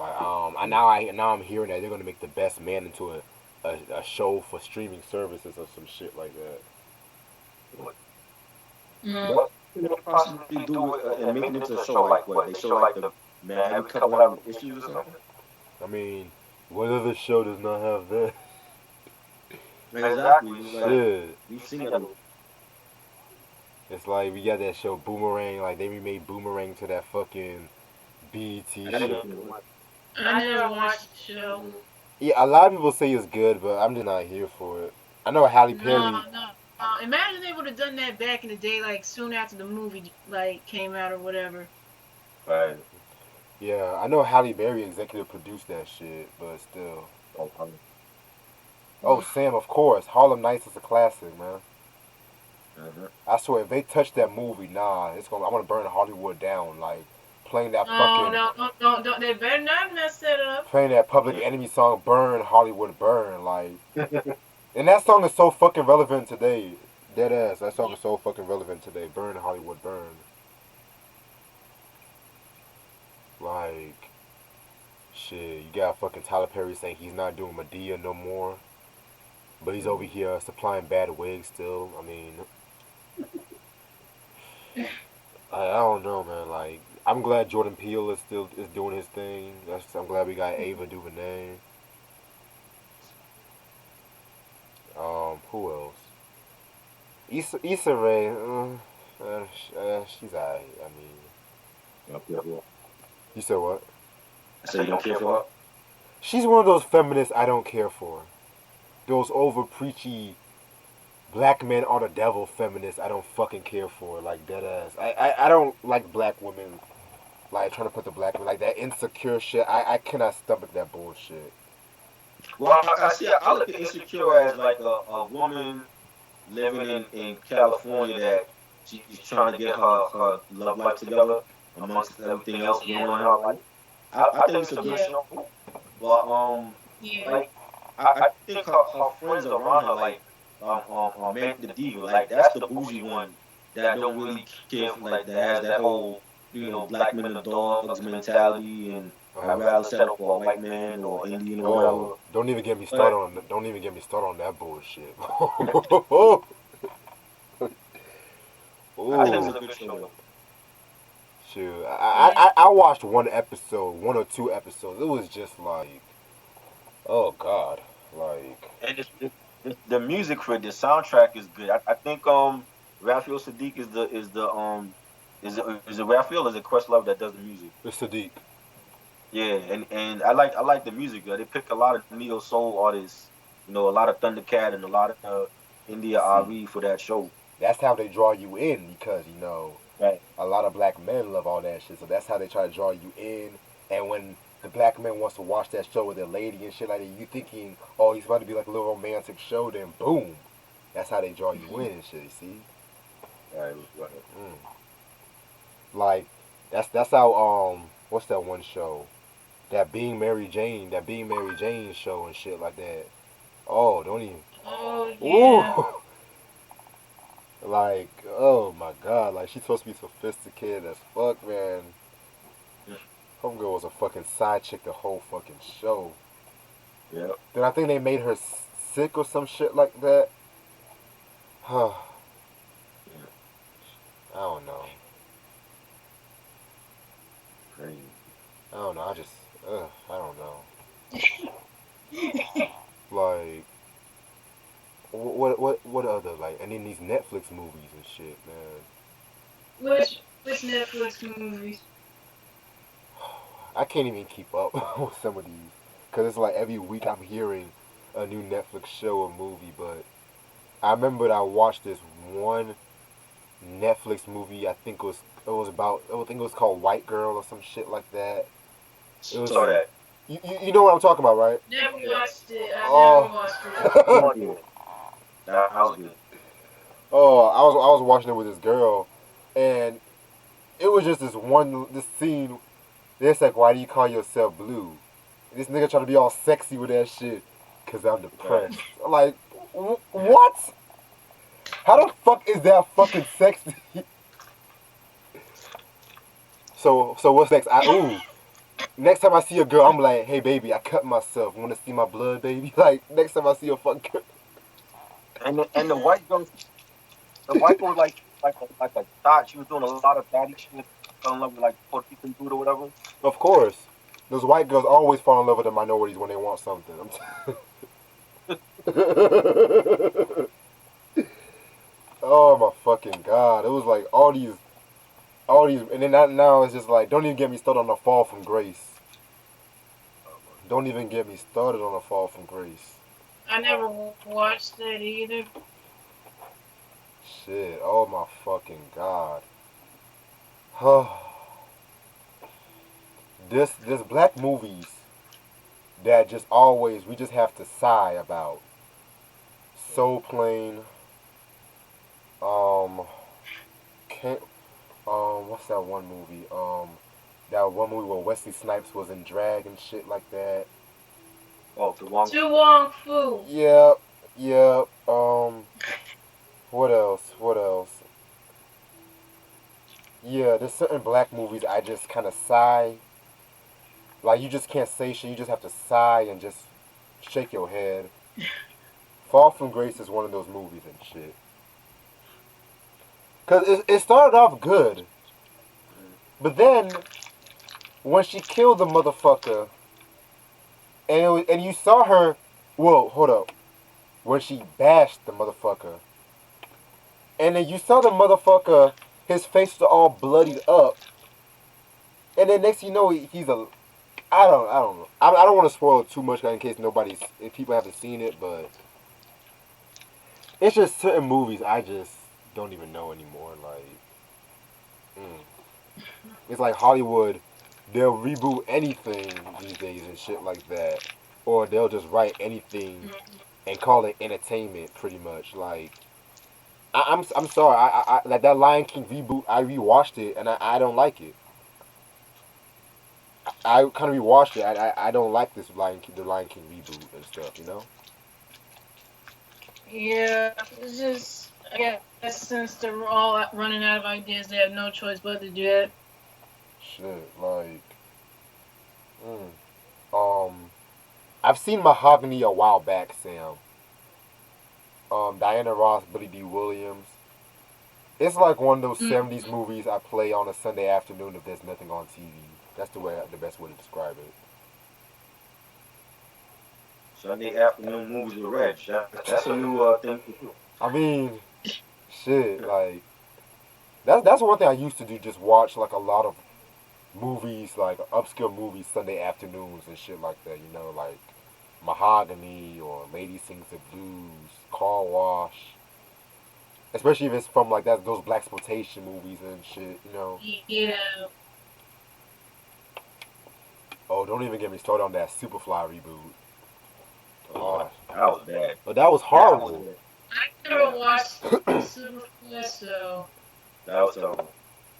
I now I'm hearing that they're gonna make The Best Man into a show for streaming services or some shit like that. Mhm. What can they possibly do with and make it into a show? Like what? They show like the married couple having issues or something? I mean, what other show does not have that? Exactly. Like Shit. we've seen that. It's like we got that show Boomerang. Like they remade Boomerang to that fucking BET I never show. seen it. I never watched the show. Yeah, a lot of people say it's good, but I'm just not here for it. I know Halle No, Perry. no. Imagine they would have done that back in the day, like soon after the movie like came out or whatever. Right. Yeah, I know Halle Berry executive produced that shit, but still. Oh, Oh, Mm. Sam, of course. Harlem Nights is a classic, man. uh-huh. I swear, if they touch that movie, nah, it's gonna. I'm gonna burn Hollywood down. Like playing that Oh fucking, no, don't. They better not mess that up. playing that Public Enemy song, "Burn Hollywood, Burn." Like, and that song is so fucking relevant today. Dead ass. That song Yeah. is so fucking relevant today. Burn Hollywood, Burn. Like, shit, you got fucking Tyler Perry saying he's not doing Medea no more, but he's over Mhm. here supplying bad wigs still. I mean, I don't know, man. Like, I'm glad Jordan Peele is doing his thing. I'm glad we got Ava DuVernay. Who else? Issa Rae. She's alright. I mean, You don't care for her? you said what? I say you don't care for her? She's one of those feminists I don't care for. Those over preachy black men are the devil feminists I don't fucking care for. Like dead ass. I don't like black women like trying to put the black women like that insecure shit. I cannot stomach that bullshit. Well, I see. I look at Insecure as like a woman living in California that she's trying to get her love life together amongst everything else Yeah. going on in her life. I think it's a good Yeah. show, but Yeah. like I think her friends around her make the diva. Like that's the bougie one that don't really care for like that has that whole black men are dogs mentality and would rather settle for a white man or Indian or whatever. Oh, don't even get me But started on. Don't even get me started on that bullshit. I think it's Ooh, a good show though. shoot. Yeah. I watched one episode, one or two episodes. It was just like, oh god, like And the music for it, the soundtrack is good. I think Raphael Sadiq is it Raphael or is it Questlove that does the music? it's Sadiq. Yeah, and I like the music. They pick a lot of neo soul artists, a lot of Thundercat and a lot of India See, Ari for that show. that's how they draw you in because Right. a lot of black men love all that shit. So that's how they try to draw you in. And when the black man wants to watch that show with their lady and shit like that, you thinking, oh, he's about to be like a little romantic show. Then boom, that's how they draw you in and shit. You see, Right. Right. mm. Like that's how what's that one show? Being Mary Jane show and shit like that. Oh, don't even. Oh yeah. Ooh, like oh my god, like she's supposed to be sophisticated as fuck, man. Homegirl was a fucking side chick the whole fucking show. Yeah. Then I think they made her sick or some shit like that. I Yeah. don't know. Crazy. don't know. I don't know. Like, what other like, and then these Netflix movies and shit, man. Which Netflix movies? I can't even keep up with some of these because it's like every week I'm hearing a new Netflix show or movie. But I remember that I watched this one Netflix movie. I think it was called White Girl or some shit like that. It was Saw that. you know what I'm talking about, right? Never watched it. I never Oh. watched it. Oh yeah, that was good. Oh, I was watching it with this girl, and it was just this scene. It's like, why do you call yourself blue? This nigga trying to be all sexy with that shit, cause I'm Right. depressed. I'm like, what? How the fuck is that fucking sexy? So what's next? Next time I see a girl, I'm like, hey baby, I cut myself. Want to see my blood, baby? Like next time I see a fucking girl. And the white girl was like a thought. She was doing a lot of thotty shit. Fell in love with like Puerto Rican dude or whatever. Of course, those white girls always fall in love with the minorities when they want something. Oh my fucking god! It was like all these, and then now it's just like, don't even get me started on the fall from grace. Don't even get me started on the fall from grace. I never watched that either. Shit! Oh my fucking god! This black movies that just always we just have to sigh about. Soul Plane. Um, can't. What's that one movie? That one movie where Wesley Snipes was in drag and shit like that. Oh, the one. To Wong Fu. Yep, yep. What else? What else? Yeah, there's certain black movies I just kind of sigh. Like you just can't say shit. You just have to sigh and just shake your head. Fall from Grace is one of those movies and shit. Cause it started off good, but then when she killed the motherfucker, and you saw her, whoa, hold up, when she bashed the motherfucker, and then you saw the motherfucker, his face was all bloodied up, and then next thing you know he's a, I don't know, I don't want to spoil it too much in case if people haven't seen it, but it's just certain movies I just don't even know anymore. Like, it's like Hollywood, they'll reboot anything these days and shit like that, or they'll just write anything and call it entertainment, pretty much. Like, I'm sorry, like that Lion King reboot, I rewatched it and I don't like it. I kind of rewatched it. I don't like the Lion King reboot and stuff. You know. Yeah, it's just I guess since they're all running out of ideas, they have no choice but to do that. Shit, like, mm. um, I've seen Mahogany a while back, Sam. Diana Ross, Billy D. Williams. It's like one of those '70s Mm. movies I play on a Sunday afternoon if there's nothing on TV. That's the best way to describe it. Sunday afternoon movies with Reg. That's a new thing to do. I mean, shit, like that's one thing I used to do. Just watch like a lot of movies, like obscure movies, Sunday afternoons and shit like that. You know, like Mahogany or Lady Sings the Blues, Car Wash. Especially if it's from like those black exploitation movies and shit. You know. Yeah. Oh, don't even get me started on that Superfly reboot. Oh, Oh, that was bad. oh that was That was horrible. bad. I never Yeah, watched Superfly, so that was terrible.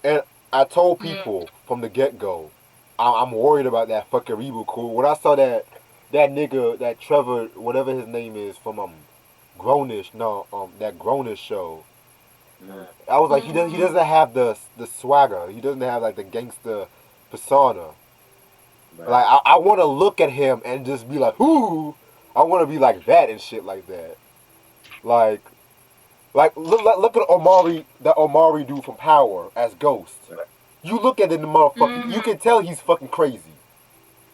And I told mm, people from the get go, I'm worried about that fucking reboot. Cool. When I saw that nigga, that Trevor, whatever his name is, from Grownish, no, that Grownish show. Yeah, I was like, he mm, doesn't have the swagger. He doesn't have like the gangster persona. right. Like I want to look at him and just be like, ooh, I want to be like that and shit like that. Like look at Omari dude from Power as Ghost. Right. You look at the motherfucker, you mm, can tell he's fucking crazy.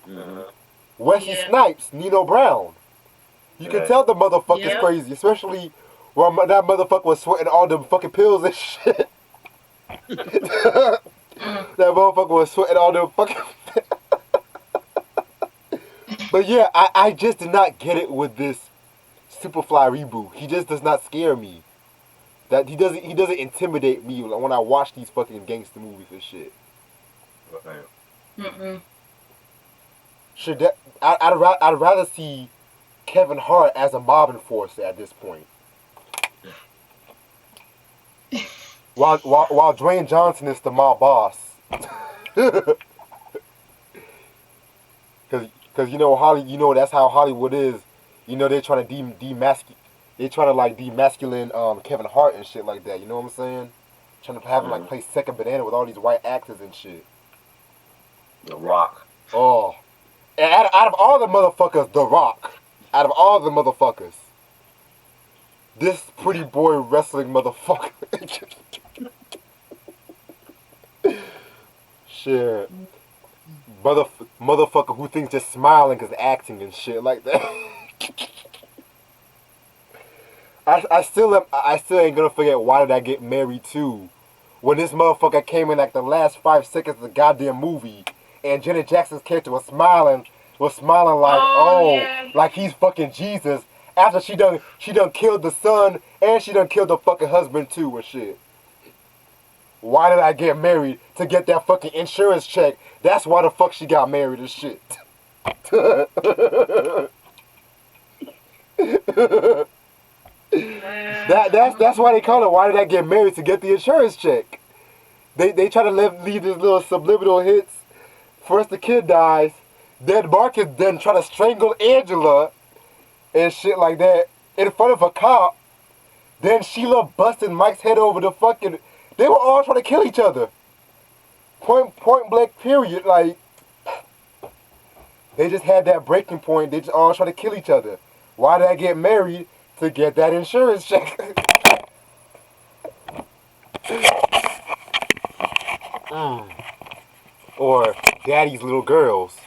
Mm-hmm. Wesley Yeah. Snipes, Nino Brown. You can Right. tell the motherfucker's Yep. crazy, especially when that motherfucker was sweating all them fucking pills and shit. That Mm. motherfucker was sweating all them fucking. But yeah, I just did not get it with this Superfly reboot. He just does not scare me. That he doesn't intimidate me when I watch these fucking gangster movies and shit. Right. Mm-mm. Should that I'd rather see Kevin Hart as a mob enforcer at this point. While Dwayne Johnson is the mob boss. Cause that's how Hollywood is. They're trying to they try to like demasculine Kevin Hart and shit like that. You know what I'm saying? Trying to have him like Mm-hmm. play second banana with all these white actors and shit. The Rock. Oh, and out of all the motherfuckers, The Rock. Out of all the motherfuckers, this pretty boy wrestling motherfucker. Shit, mother motherfucker who thinks just smiling is acting and shit like that. I still ain't gonna forget why did I get married too. When this motherfucker came in like the last 5 seconds of the goddamn movie, and Janet Jackson's character was smiling like, Oh oh, yeah. like he's fucking Jesus. After she done killed the son and she done killed the fucking husband too and shit. Why did I get married to get that fucking insurance check? That's why the fuck she got married and shit. That's why they call it. Why did I get married to get the insurance check? They try to leave these little subliminal hits. First the kid dies, then Marcus then try to strangle Angela and shit like that in front of a cop. Then Sheila busted Mike's head over the fucking. They were all trying to kill each other. Point blank period. Like they just had that breaking point. They just all trying to kill each other. Why did I get married to get that insurance check? Or daddy's little girls.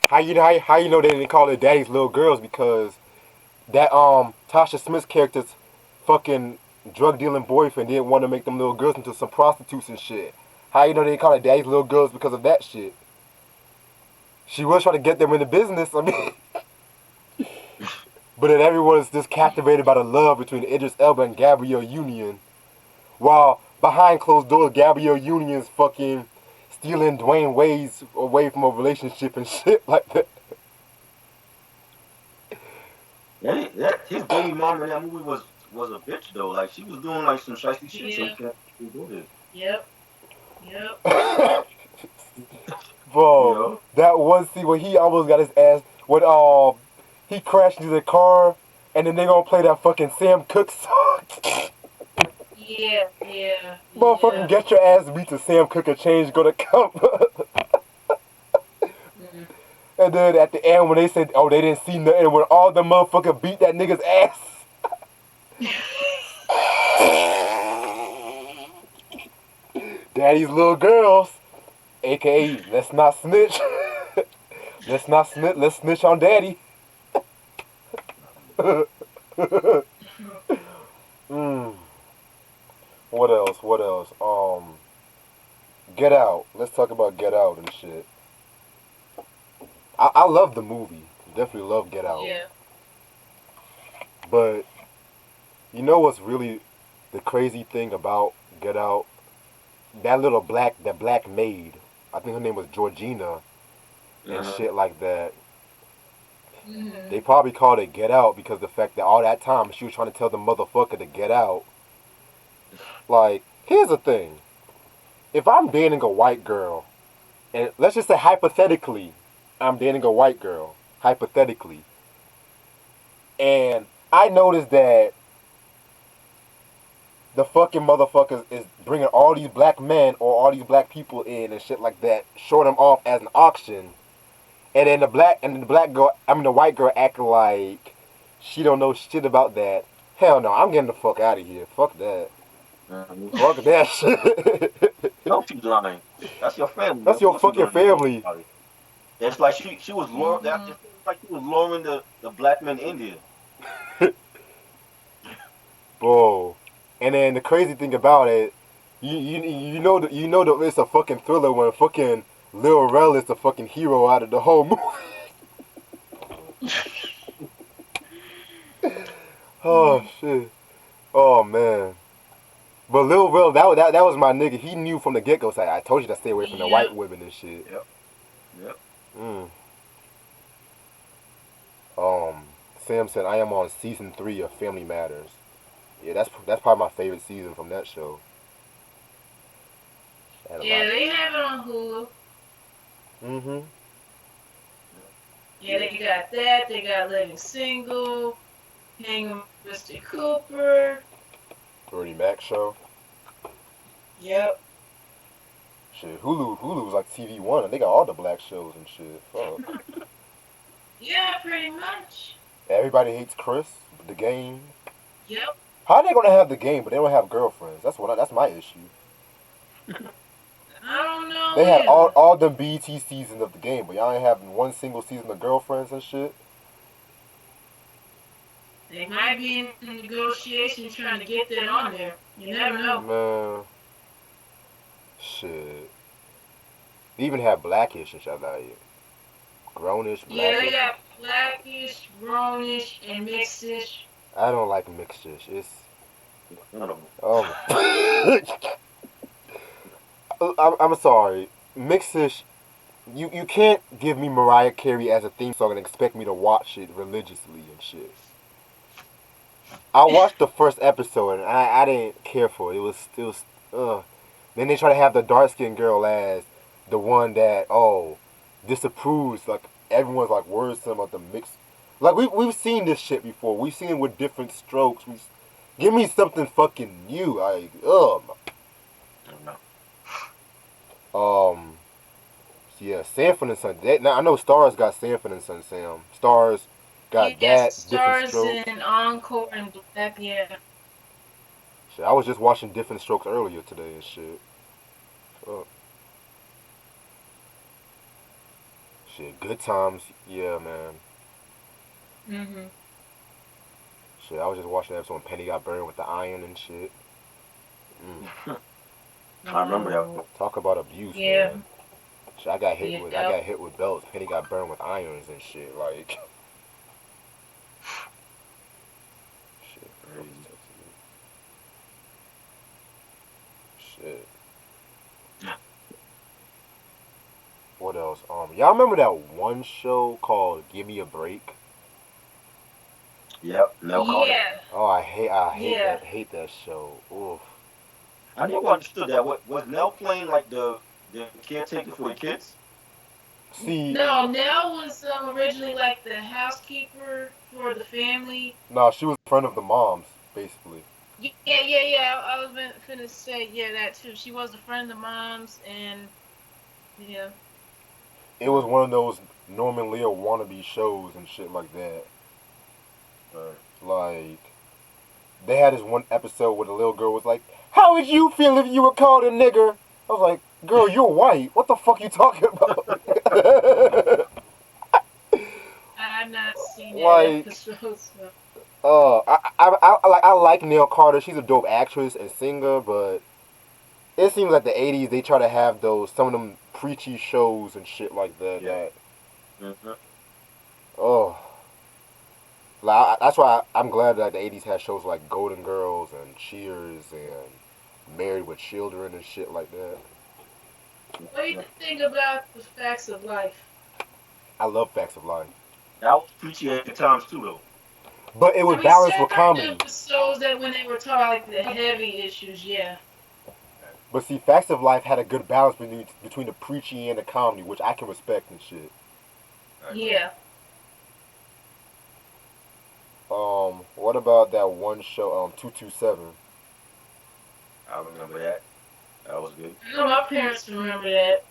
How you know they didn't call it daddy's little girls because that Tasha Smith's character's fucking drug dealing boyfriend didn't want to make them little girls into some prostitutes and shit. How you know they call it daddy's little girls because of that shit? She was trying to get them into business. I mean, but then everyone is just captivated by the love between Idris Elba and Gabrielle Union, while behind closed doors, Gabrielle Union's fucking stealing Dwayne Wade's away from a relationship and shit like that. His baby mama in that movie was a bitch though. Like she was doing like some shiesty shit. So he Yeah. can't do this. Yep. Yep. You Bro, know? that one scene where he almost got his ass when he crashed into the car and then they gonna play that fucking Sam Cooke song. Yeah. Yeah. Motherfucking Yeah. get your ass beat to Sam Cooke and change gonna come. Mm. And then at the end when they said, oh, they didn't see nothing, when all the motherfucker beat that nigga's ass. Daddy's little girls, aka let's not snitch. Let's not snitch. Let's snitch on daddy. Mm. What else? What else? Get Out. Let's talk about Get Out and shit. I love the movie. Definitely love Get Out. Yeah. But you know what's really the crazy thing about Get Out? That black maid. I think her name was Georgina and Uh-huh. shit like that. Mm-hmm. They probably called it Get Out because the fact that all that time she was trying to tell the motherfucker to get out. Like, here's the thing. If I'm dating a white girl, and let's just say hypothetically, I'm dating a white girl, hypothetically, and I notice that the fucking motherfuckers is bringing all these black men or all these black people in and shit like that, showing them off as an auction, and then the white girl acting like she don't know shit about that. Hell no, I'm getting the fuck out of here. Fuck that. Uh-huh. Fuck that shit. No, she's lying. That's your family. That's Of your course you're fucking gonna do something family. about it. It's like she was luring that. Mm-hmm. It's like she was luring the black men in India. Bro. And then the crazy thing about it, you know that it's a fucking thriller when fucking Lil Rel is the fucking hero out of the whole movie. Oh Mm. shit. Oh man. But Lil Rel, that was my nigga. He knew from the get go. So I told you to stay away from the white Yep. women and shit. Yep. Yep. Mm. Um. Sam said I am on season 3 of Family Matters. Yeah, that's probably my favorite season from that show. I had a lot. Yeah, they have it on Hulu. Mm-hmm. Yeah, they got that. They got Living Single, Hang with Mr. Cooper. Bernie Mac show. Yep. Shit, Hulu's like TV1, and they got all the black shows and shit. Fuck. Yeah, pretty much. Everybody hates Chris. The game. Yep. How are they gonna have the game, but they don't have girlfriends? That's my issue. I don't know They had all either. all the BT seasons of the game, but y'all ain't having one single season of girlfriends and shit. They might be in negotiations trying to get that on there. You never know. Man, shit. They even have Blackish and shit like Grownish, Yeah, they Blackish. got blackish, brownish, and mixish. I don't like mixtures. It's None of them. oh my. I'm sorry. Mixish. You can't give me Mariah Carey as a theme song and expect me to watch it religiously and shit. I watched the first episode and I didn't care for it. It was Then they try to have the dark skinned girl as the one that disapproves. Like everyone's like worrisome about the mix. Like we've seen this shit before. We've seen it with different strokes. Give me something fucking new. No. Um yeah, Sanford and Son. Now I know Stars got Sanford and Son. Sam Stars got Yes, that different stars strokes. in Encore and Black. Yeah. Shit, I was just watching different strokes earlier today and shit. Fuck. Shit, good times. Yeah, man. Mm-hmm. Shit, I was just watching that episode when Penny got burned with the iron and shit. Mm. I remember that. Oh, Talk about abuse, yeah. man. Shit, I Yep. got hit with belts. Penny got burned with irons and shit. Like, shit. Fuck is Crazy. texting me? Shit. What else? Y'all remember that one show called Give Me a Break? Yep. Nell Carter. Yeah. Oh, Yeah. hate that show. Oof. I never understood that. What was Nell playing like the caretaker for the kids? See, No, Nell was originally like the housekeeper for the family. no, she was a friend of the mom's, basically. Yeah. I was finna say yeah that too. She was a friend of mom's, and yeah. It was one of those Norman Lear wannabe shows and shit like that. Uh, Like, they had this one episode where the little girl was like, "How would you feel if you were called a nigger?" I was like, "Girl, you're white. What the fuck you talking about?" I've not seen that Like, episode. So. I like Neil Carter. She's a dope actress and singer, but it seems like the '80s they try to have those some of them preachy shows and shit like that. yeah. That Mm-hmm. oh, that's why I'm glad that the '80s had shows like Golden Girls and Cheers and Married with Children and shit like that. What do you think about the facts of life? I love Facts of Life, That was preachy at times too, though. but it was I mean, balanced with certain comedy. episodes that when they were talking like the heavy issues, yeah. But see, Facts of Life had a good balance between the preachy and the comedy, which I can respect and shit. Right. Yeah. What about that one show, 227? I remember that. That was good. I know my parents remember that.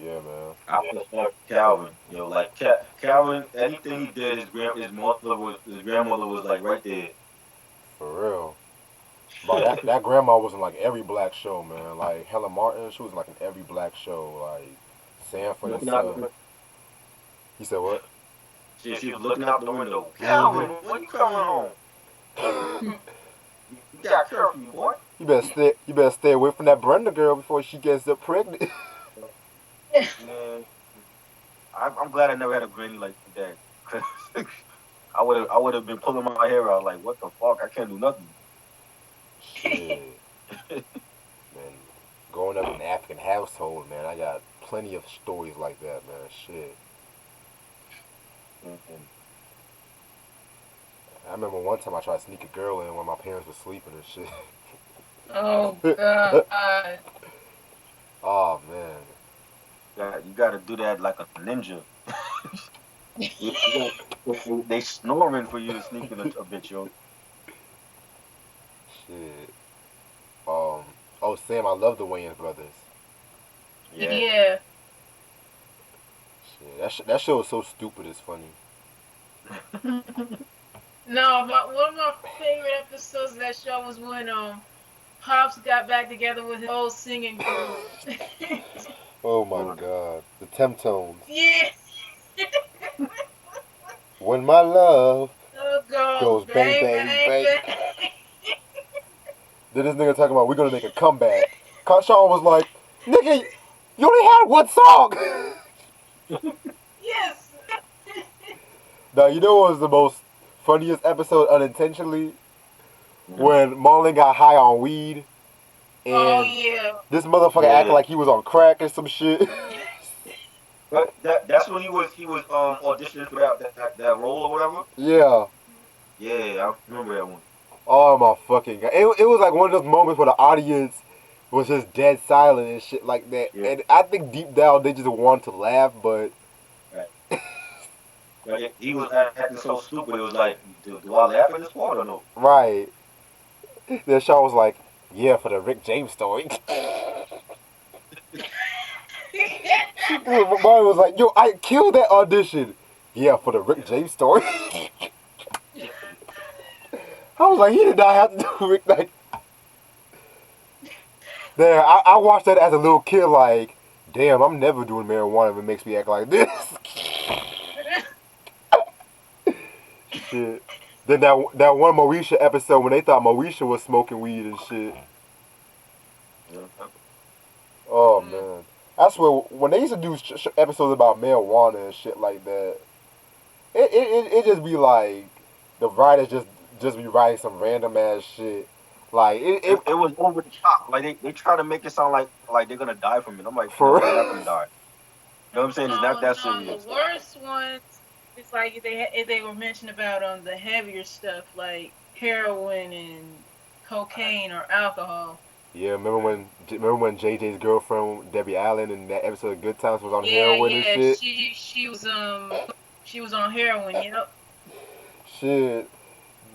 Yeah, man. I was like Calvin. Like Calvin. Anything he did, his grandmother was like right there. For real. But that grandma was in like every black show, man. Like Helen Martin, she was in like in every black show. Like Sanford and looking out the Son. window. He said what? She was looking out the window. Calvin, when you coming home? You got curfew, boy. You better stay away from that Brenda girl before she gets up pregnant. Man, I'm glad I never had a granny like that. 'Cause I would have been pulling my hair out like, what the fuck? I can't do nothing. Shit, man. Growing up in an African household, man, I got plenty of stories like that, man. Shit. And I remember one time I tried to sneak a girl in when my parents were sleeping and Oh shit. God. Oh man. you got to do that like a ninja. They snoring for you to sneak in a bitch, yo. Shit. Um. Oh, Sam, I love the Wayans brothers. Yeah. Yeah. Shit, that show is so stupid. It's funny. No, but one of my favorite episodes of that show was when Pops got back together with his old singing group. Oh my Or, God, the Temtones. Yeah. When my love Oh, goes goes bang bang bang bang bang. bang. Then this nigga talking about we're gonna make a comeback. Sean was like, nigga, you only had one song. Yes. Now you know what was the most funniest episode unintentionally Mhm. when Marlon got high on weed Oh and yeah. this motherfucker acting Yeah. like he was on crack or some shit. But that's when he was auditioning for that role or whatever. Yeah. Yeah, I remember that one. Oh my fucking god! It was like one of those moments where the audience was just dead silent and shit like that. Yeah. And I think deep down they just wanted to laugh, but Right. But he was acting so stupid. It was like, do I laugh at this part or no? right. Then Sean was like, "Yeah, for the Rick James story." Mario was like, "Yo, I killed that audition." Yeah, for the Rick James story. I was like, he did not have to do Rick. Like, there, I watched that as a little kid. Like, damn, I'm never doing marijuana if it makes me act like this. Shit. Then that one Moesha episode when they thought Moesha was smoking weed and shit. Yeah. Oh man, I swear when they used to do episodes about marijuana and shit like that, it just be like the writers just be writing some random ass shit. Like It was over the top. Like they try to make it sound like they're gonna die from it. I'm like, no, for you're not gonna die. You know what I'm saying? It's not Oh that no, the serious. worst ones. It's like if they were mentioned about the heavier stuff like heroin and cocaine or alcohol. yeah. Remember when JJ's girlfriend Debbie Allen in that episode of Good Times was on Yeah, heroin and yeah. shit. She was on heroin. Yep. Shit.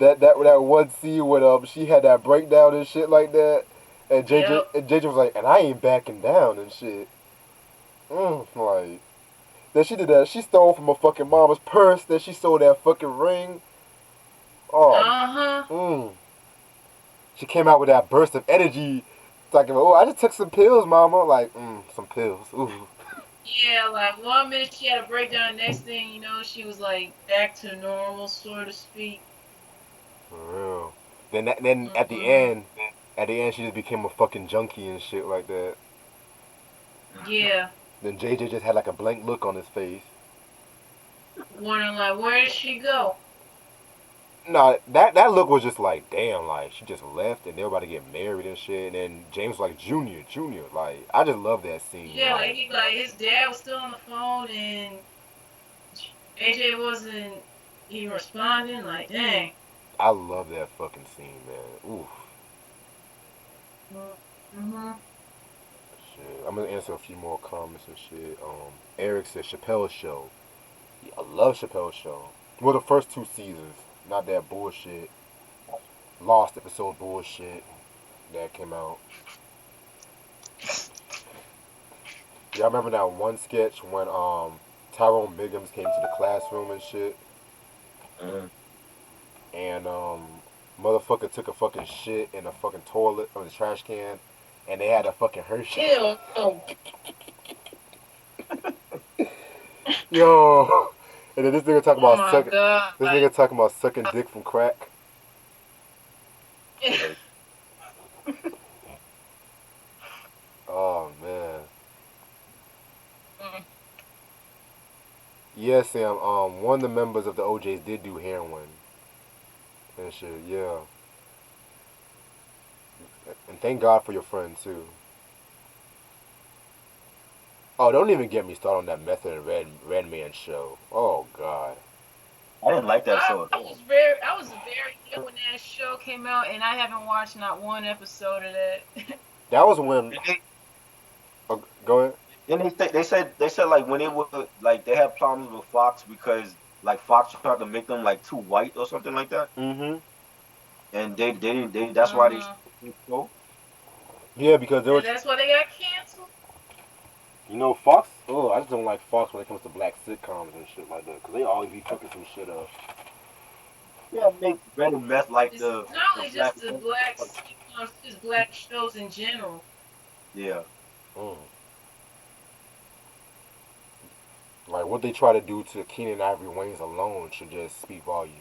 That one scene when she had that breakdown and shit like that, and Yep. JJ was like, and I ain't backing down and shit. Like then she did that. She stole from her fucking mama's purse. Then she sold that fucking ring. Oh, Uh huh. mm. She came out with that burst of energy, talking about, oh, I just took some pills, mama. Like, some pills. Ooh, Yeah, like 1 minute she had a breakdown, next thing you know, she was like back to normal, so to speak. for real. Then Hmm. at the end, she just became a fucking junkie and shit like that. Yeah, Then JJ just had like a blank look on his face. wondering like where did she go? No, that look was just like, damn, like she just left and they were about to get married and shit. And then James was like, Junior, like I just love that scene. Yeah, like Like his dad was still on the phone and AJ wasn't even responding. Like dang. I love that fucking scene, man. Oof. Mm-hmm. Shit. I'm gonna answer a few more comments and shit. Eric said Chappelle's show. Yeah, I love Chappelle's show. Well, the first two seasons, not that bullshit, Lost episode bullshit that came out. Y'all remember that one sketch when Tyrone Biggums came to the classroom and shit, Mhm. and motherfucker took a fucking shit in a fucking toilet or the trash can, and they had a fucking Hershey. Ew. Yo, and then this nigga talking Oh about my sucking. god. This nigga talking about sucking dick from crack. Like, oh man. Mm, Yeah, Sam. One of the members of the OJ's did do heroin and shit. Yeah, and thank God for your friend too. Oh, don't even get me started on that Method and Redman show. Oh God, I didn't like that show at all. I was very young when that show came out, and I haven't watched not one episode of that. that was when. And they, Go ahead. and they said like when they were like they had problems with Fox because like Fox tried to make them like too white or something like that, Mm-hmm. and they that's why they Uh-huh. stopped the show. Yeah, because there And was, that's why they got canceled. Fox. Oh, I just don't like Fox when it comes to black sitcoms and shit like that. Because they always be cooking some shit up. Yeah, make Red and Meth like It's not the only black. just the black sitcoms, just black shows in general. Yeah. Mm. Like what they try to do to Keenan Ivory Wayans alone should just speak volume.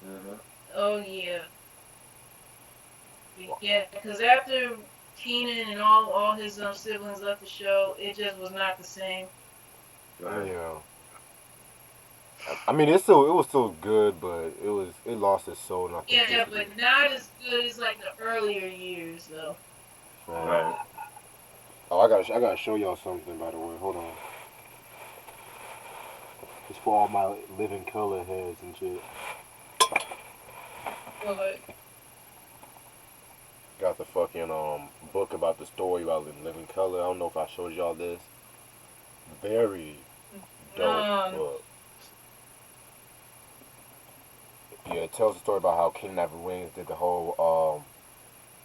Hmm. Oh yeah, yeah. Because after Keenan and all his siblings left the show, it just was not the same. Right. Yeah. I mean, it was still good, but it lost its soul and Yeah, authenticity. but not as good as like the earlier years though. Man. Right. Oh, I gotta show y'all something by the way. Hold on. It's for all my living color heads and shit. But Got the fucking book about the story about living color. I don't know if I showed y'all this. Very dope um, book. Yeah, it tells the story about how King Ivory Wayans did the whole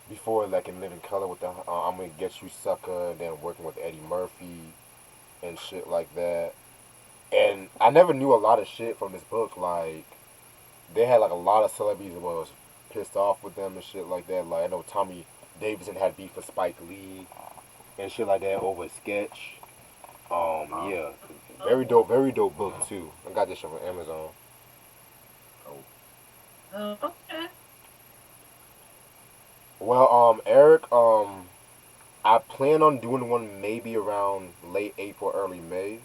before like in Living Color with the I'm gonna get you sucker, and then working with Eddie Murphy and shit like that. And I never knew a lot of shit from this book. Like they had like a lot of celebrities that was pissed off with them and shit like that. Like I know Tommy Davidson had beef with Spike Lee and shit like that over a sketch. Wow. Yeah, oh, very dope book too. I got this shit from Amazon. Oh. okay. Well, Eric, I plan on doing one maybe around late April, early May.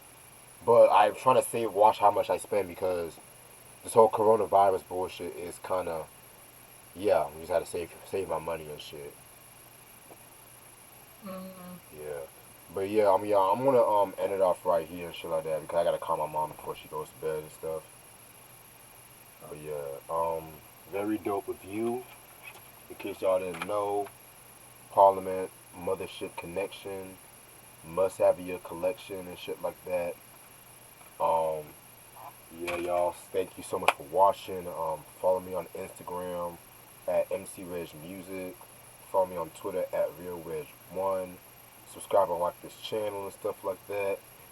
But I'm trying to watch how much I spend because this whole coronavirus bullshit is kind of, yeah. We just had to save my money and shit. Mm, Yeah, but yeah, I'm gonna end it off right here and shit like that because I gotta call my mom before she goes to bed and stuff. But yeah, very dope review. In case y'all didn't know, Parliament, Mothership Connection, must have in your collection and shit like that. Um, yeah, y'all. Thank you so much for watching. Follow me on Instagram at MCRegMusic. Follow me on Twitter at RealReg1. Subscribe and like this channel and stuff like that.